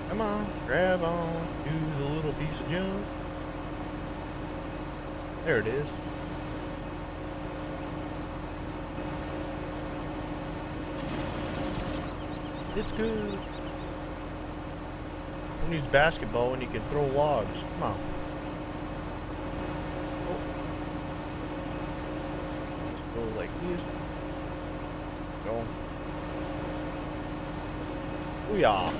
Come on, grab on to the little piece of junk. There it is. It's good. Who needs basketball when you can throw logs? Come on. Oh. Let's go like this. Go. Booyah.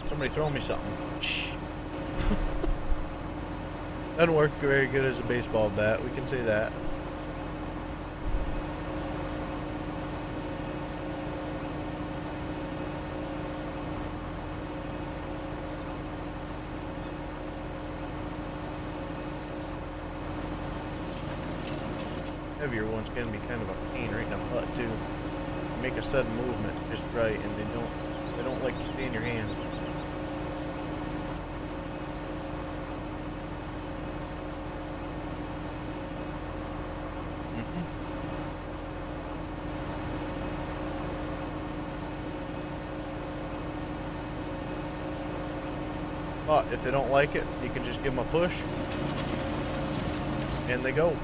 Somebody throw me something. Doesn't work very good as a baseball bat, we can say that. Heavier ones can be kind of a pain right in the butt too. You make a sudden movement just right, and they don't like to stay in your hands. But if they don't like it, you can just give them a push, and they go.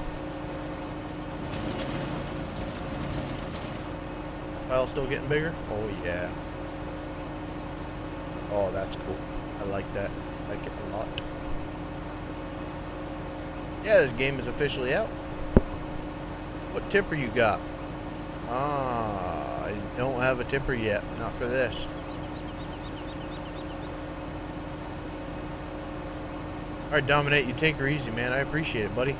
Pile still getting bigger? Oh yeah. Oh, that's cool. I like that. I like it a lot. Yeah, this game is officially out. What tipper you got? Ah, I don't have a tipper yet. Not for this. Alright, Dominate, you take her easy, man. I appreciate it, buddy.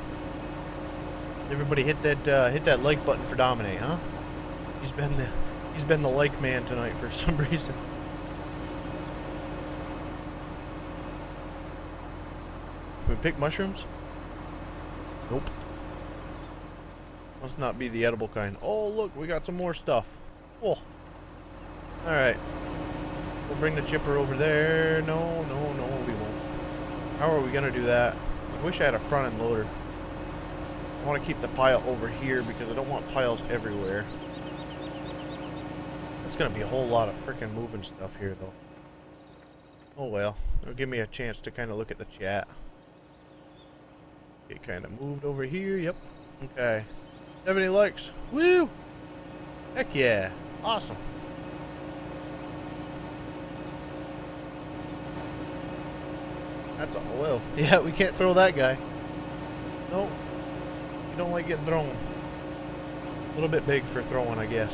Everybody hit that like button for Dominate, huh? He's been the like man tonight for some reason. Can we pick mushrooms? Nope. Must not be the edible kind. Oh, look, we got some more stuff. Cool. Alright. We'll bring the chipper over there. No, we won't. How are we gonna do that? I wish I had a front end loader. I want to keep the pile over here because I don't want piles everywhere. It's gonna be a whole lot of freaking moving stuff here though. Oh well, it'll give me a chance to kind of look at the chat. Get kind of moved over here, yep. Okay. 70 likes, woo! Heck yeah, awesome. That's all, well, yeah, we can't throw that guy. Nope, you don't like getting thrown. A little bit big for throwing, I guess.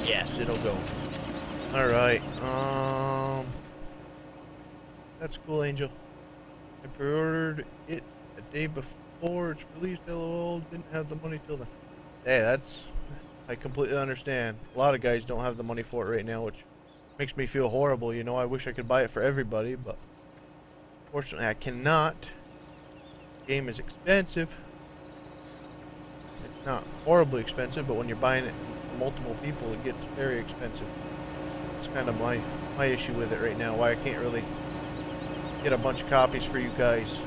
Yes, it'll go. Alright, that's cool, Angel. I pre-ordered it a day before it's released, LOL, didn't have the money till then. Hey, that's... I completely understand. A lot of guys don't have the money for it right now, which makes me feel horrible, you know. I wish I could buy it for everybody, but... Fortunately, I cannot. The game is expensive. It's not horribly expensive, but when you're buying it for multiple people, it gets very expensive. It's kind of my issue with it right now, why I can't really get a bunch of copies for you guys.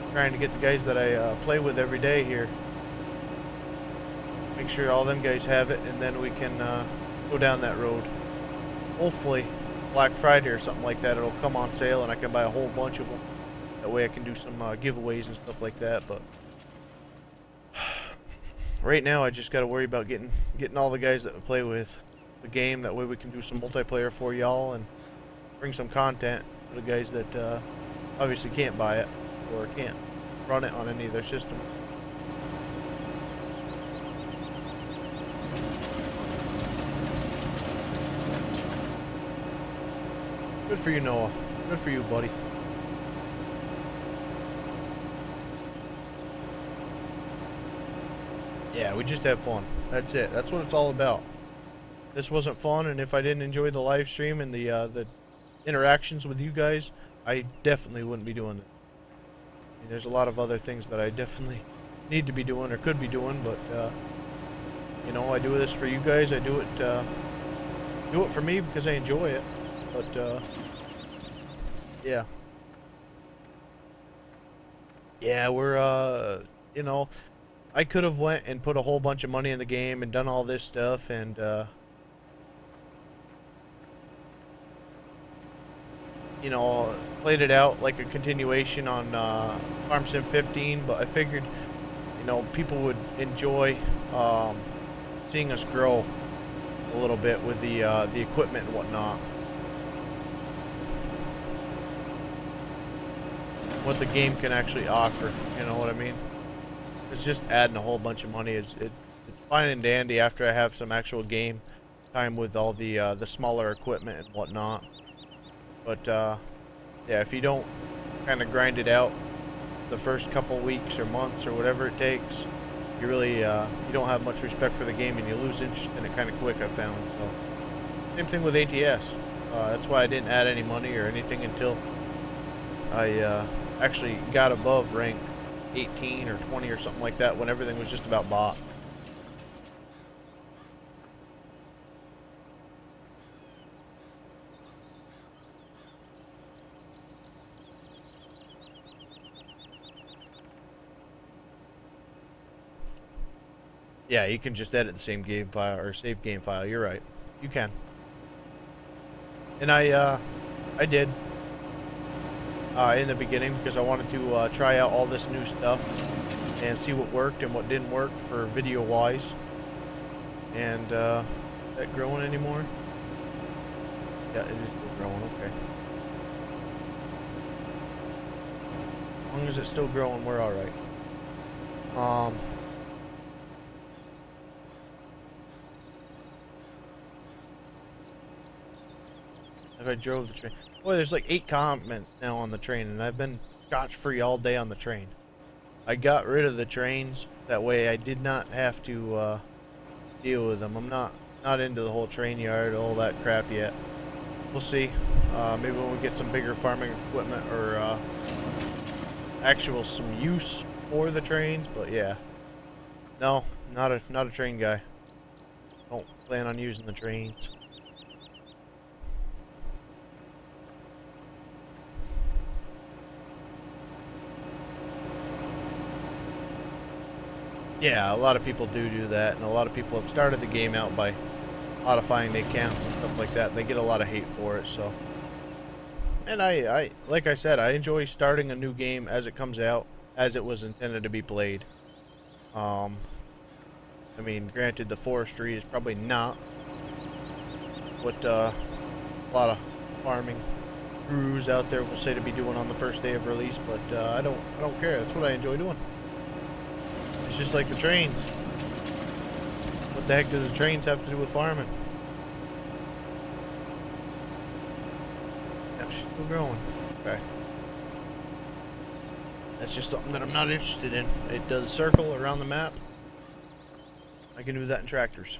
I'm trying to get the guys that I play with every day here. Make sure all them guys have it, and then we can go down that road. Hopefully, Black Friday or something like that, it'll come on sale and I can buy a whole bunch of them. That way I can do some giveaways and stuff like that, but... Right now, I just gotta worry about getting all the guys that we play with the game. That way we can do some multiplayer for y'all and bring some content for the guys that obviously can't buy it or can't run it on any of their systems. Good for you, Noah. Good for you, buddy. Yeah, we just have fun. That's it. That's what it's all about. This wasn't fun, and if I didn't enjoy the live stream and the interactions with you guys, I definitely wouldn't be doing it. I mean, there's a lot of other things that I definitely need to be doing or could be doing, but you know, I do this for you guys. I do it for me because I enjoy it. But Yeah. Yeah, we're you know, I could have went and put a whole bunch of money in the game and done all this stuff and you know, played it out like a continuation on Farm Sim 15, but I figured, you know, people would enjoy um, seeing us grow a little bit with the equipment and whatnot. What the game can actually offer, you know what I mean? It's just adding a whole bunch of money. It's fine and dandy after I have some actual game time with all the smaller equipment and whatnot. But yeah, if you don't kind of grind it out the first couple weeks or months or whatever it takes, you really you don't have much respect for the game and you lose interest in it kind of quick. I found. So same thing with ATS. That's why I didn't add any money or anything until I actually got above rank 18 or 20 or something like that when everything was just about bought. Yeah, you can just edit the same game file or save game file. You're right. You can. And I did in the beginning because I wanted to try out all this new stuff and see what worked and what didn't work for video wise. And is that growing anymore? Yeah, it is still growing. Okay. As long as it's still growing, we're all right. If I drove the train. Boy, there's like 8 comments now on the train, and I've been scotch-free all day on the train. I got rid of the trains. That way I did not have to deal with them. I'm not into the whole train yard, all that crap yet. We'll see. Maybe when we get some bigger farming equipment or actual some use for the trains, but yeah. No, not a train guy. Don't plan on using the trains. Yeah, a lot of people do that, and a lot of people have started the game out by modifying the accounts and stuff like that. They get a lot of hate for it, so. And I like I said, I enjoy starting a new game as it comes out, as it was intended to be played. I mean, granted, the Forestry is probably not what a lot of farming gurus out there will say to be doing on the first day of release, but I don't care. That's what I enjoy doing. It's just like the trains. What the heck do the trains have to do with farming? Yeah, she's still growing. Okay. That's just something that I'm not interested in. It does circle around the map. I can do that in tractors.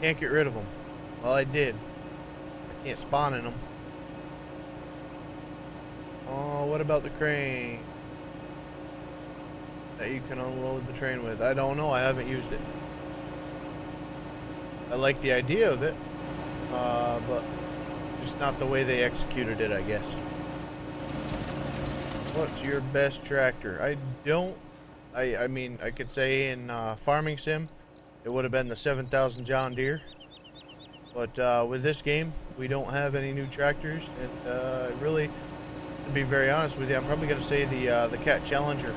Can't get rid of them. Well, I did. I can't spawn in them. Oh, what about the crane that you can unload the train with? I don't know. I haven't used it. I like the idea of it, but just not the way they executed it, I guess. What's your best tractor? I mean, I could say in Farming Sim, it would have been the 7000 John Deere. But with this game, we don't have any new tractors, and really, to be very honest with you, I'm probably going to say the Cat Challenger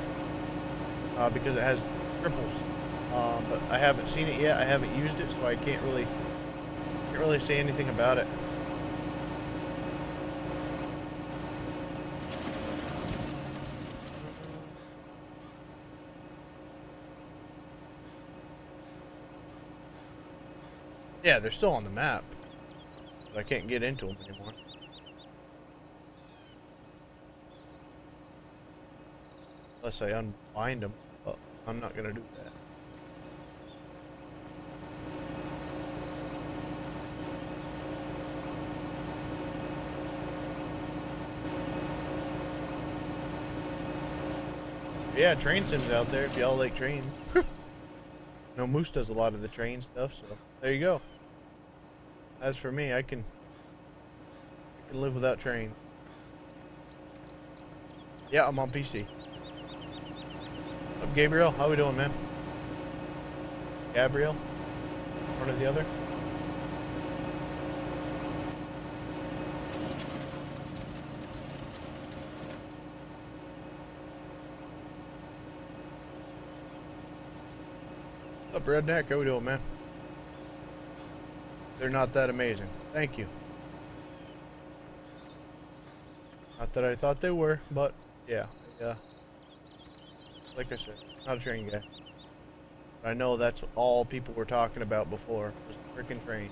because it has triples. But I haven't seen it yet. I haven't used it, so I can't really say anything about it. Yeah, they're still on the map, but I can't get into them anymore. Unless I unbind them, but I'm not gonna do that. Yeah, train sims out there if y'all like trains. No, Moose does a lot of the train stuff, so there you go. As for me, I can live without trains. Yeah, I'm on PC. What's up, Gabriel? How we doing, man? Gabriel? One or the other? What's up, Redneck? How we doing, man? They're not that amazing. Thank you. Not that I thought they were, but yeah. Like I said, not a train guy. But I know that's all people were talking about before, was the freaking train.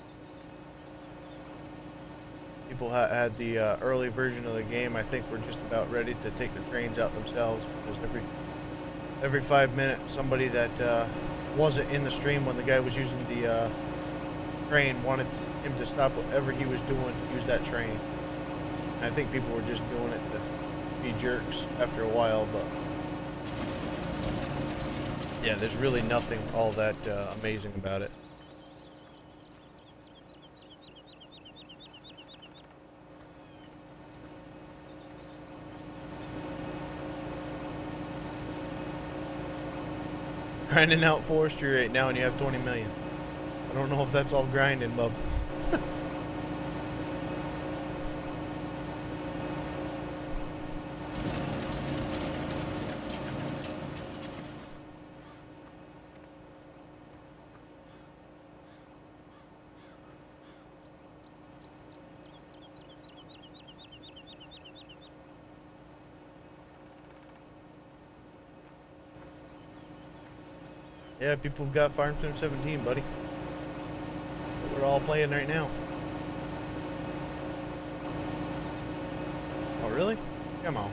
People had the early version of the game. I think we're just about ready to take the trains out themselves, because every 5 minutes, somebody that wasn't in the stream when the guy was using the train wanted him to stop whatever he was doing to use that train. And I think people were just doing it to be jerks after a while, but yeah, there's really nothing all that amazing about it. Grinding out Forestry right now and you have 20 million. I don't know if that's all grinding, bub. Yeah, people have got Farm Sim 17, buddy. We're all playing right now. Oh, really? Come on.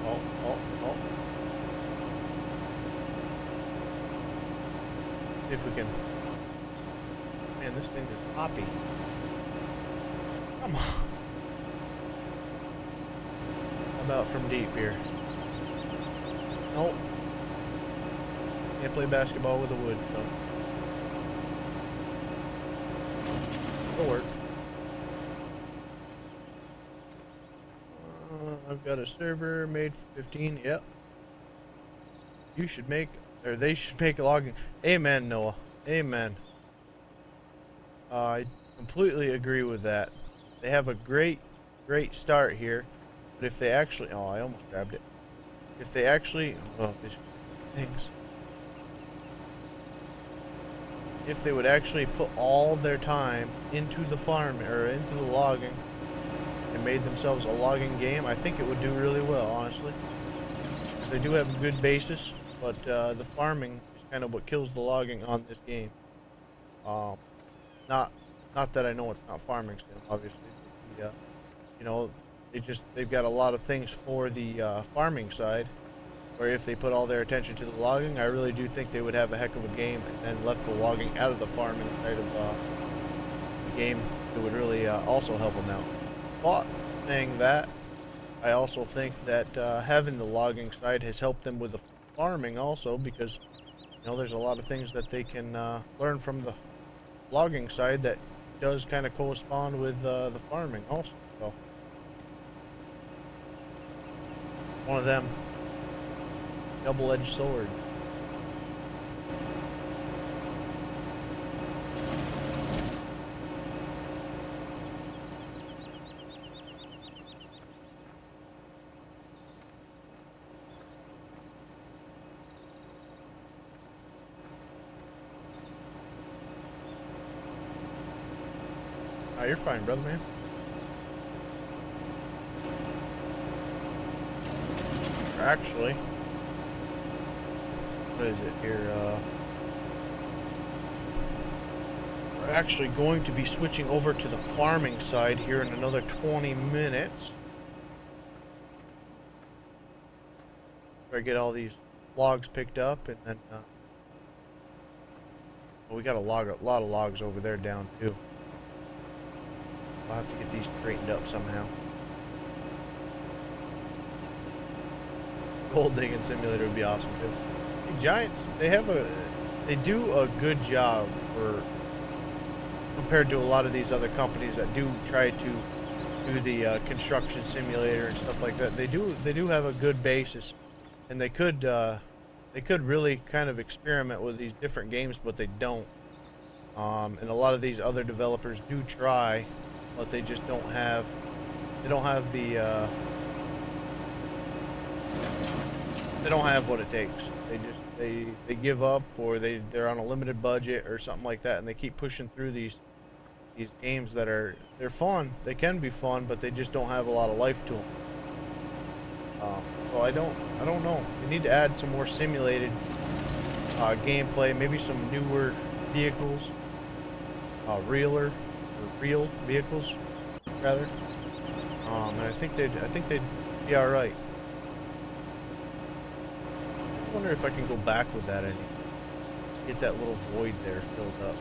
Oh. See if we can... Man, this thing is poppy. Come on. How about from deep here? Nope. Can't play basketball with the wood, so. It'll work. I've got a server made for 15. Yep. You should make, or they should make logging. Amen, Noah. Amen. I completely agree with that. They have a great start here, but if they actually, oh, I almost grabbed it. If they actually, oh, these things. If they would actually put all their time into the farm or into the logging and made themselves a logging game, I think it would do really well, honestly. Because they do have a good basis, but the farming is kind of what kills the logging on this game. Not that I know it's not farming sim, obviously. But you know, they've got a lot of things for the farming side, where if they put all their attention to the logging, I really do think they would have a heck of a game, and then left the logging out of the farming side of the game. It would really also help them out. But saying that, I also think that having the logging side has helped them with the farming also, because you know there's a lot of things that they can learn from the logging side that does kind of correspond with the farming also. So one of them, double-edged sword. Oh, you're fine, brother, man. Actually, what is it here? We're actually going to be switching over to the farming side here in another 20 minutes. Try to get all these logs picked up, and then well, we got a lot of logs over there down too. I'll have to get these straightened up somehow. Gold digging simulator would be awesome too. The Giants, they do a good job for compared to a lot of these other companies that do try to do the construction simulator and stuff like that. They do have a good basis, and they could really kind of experiment with these different games, but they don't. And a lot of these other developers do try, but they just don't have. They don't have the. They don't have what it takes. They give up, or they're on a limited budget or something like that, and they keep pushing through these games that they're fun. They can be fun, but they just don't have a lot of life to them. So I don't know. They need to add some more simulated gameplay, maybe some newer vehicles, real vehicles rather. And I think they'd be all right. I wonder if I can go back with that and get that little void there filled up.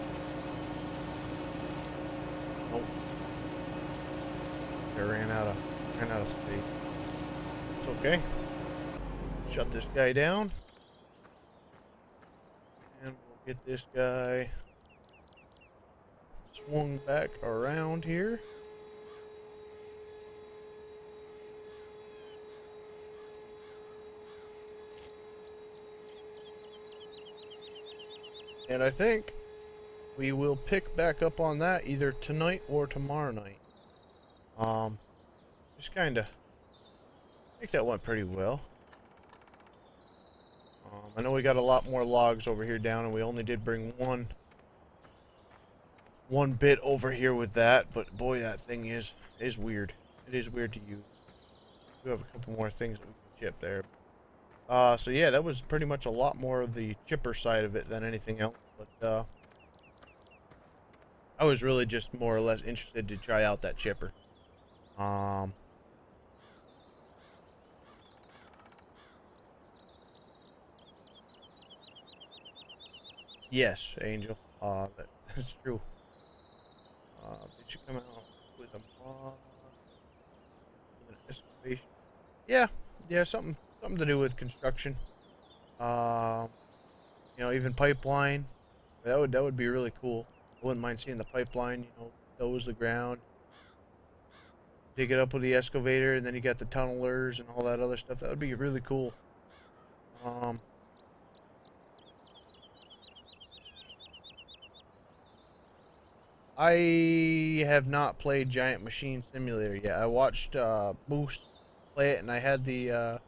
Nope. I ran out of space. It's okay. Shut this guy down. And we'll get this guy swung back around here. And I think we will pick back up on that either tonight or tomorrow night. Just kind of, I think that went pretty well. I know we got a lot more logs over here down, and we only did bring one bit over here with that, but boy, that thing is weird. It is weird to use. We have a couple more things that we can chip there. So yeah, that was pretty much a lot more of the chipper side of it than anything else, but I was really just more or less interested to try out that chipper. Yes, Angel. That's true. Did you come out with a mod? With an excavation? Yeah, something to do with construction. Even pipeline. That would be really cool. I wouldn't mind seeing the pipeline. Doze the ground, dig it up with the excavator, and then you got the tunnelers and all that other stuff. That would be really cool. I have not played Giant Machine Simulator yet. I watched Moose play it, and I had the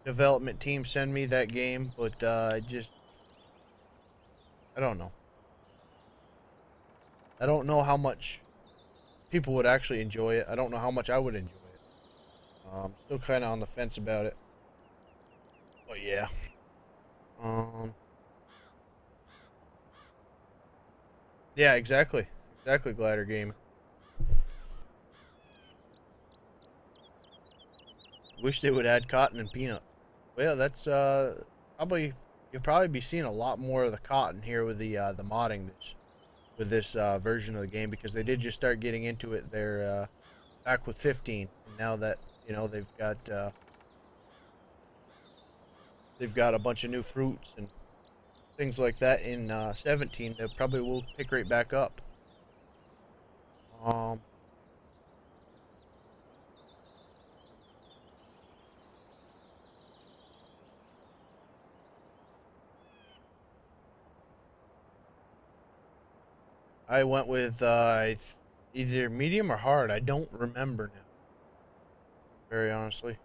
development team send me that game, but I don't know. I don't know how much people would actually enjoy it. I don't know how much I would enjoy it. Still kind of on the fence about it. But yeah. Yeah, exactly. Exactly, Glider Game. Wish they would add cotton and peanut. Well, that's probably you'll probably be seeing a lot more of the cotton here with the modding with this version of the game, because they did just start getting into it there back with 15, and now that they've got a bunch of new fruits and things like that in 17, they probably will pick right back up. I went with either medium or hard. I don't remember now, very honestly.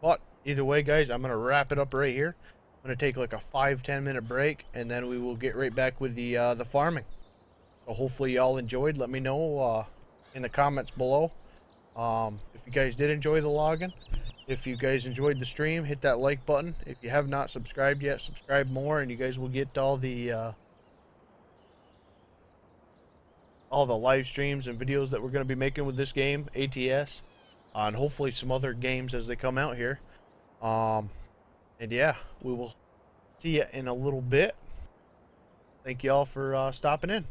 But either way, guys, I'm gonna wrap it up right here. I'm gonna take like a 5-10 minute break, and then we will get right back with the farming. So hopefully y'all enjoyed. Let me know in the comments below if you guys did enjoy the login. If you guys enjoyed the stream, hit that like button. If you have not subscribed yet, subscribe more, and you guys will get all the live streams and videos that we're going to be making with this game, ATS, and hopefully some other games as they come out here. And yeah, we will see you in a little bit. Thank you all for stopping in.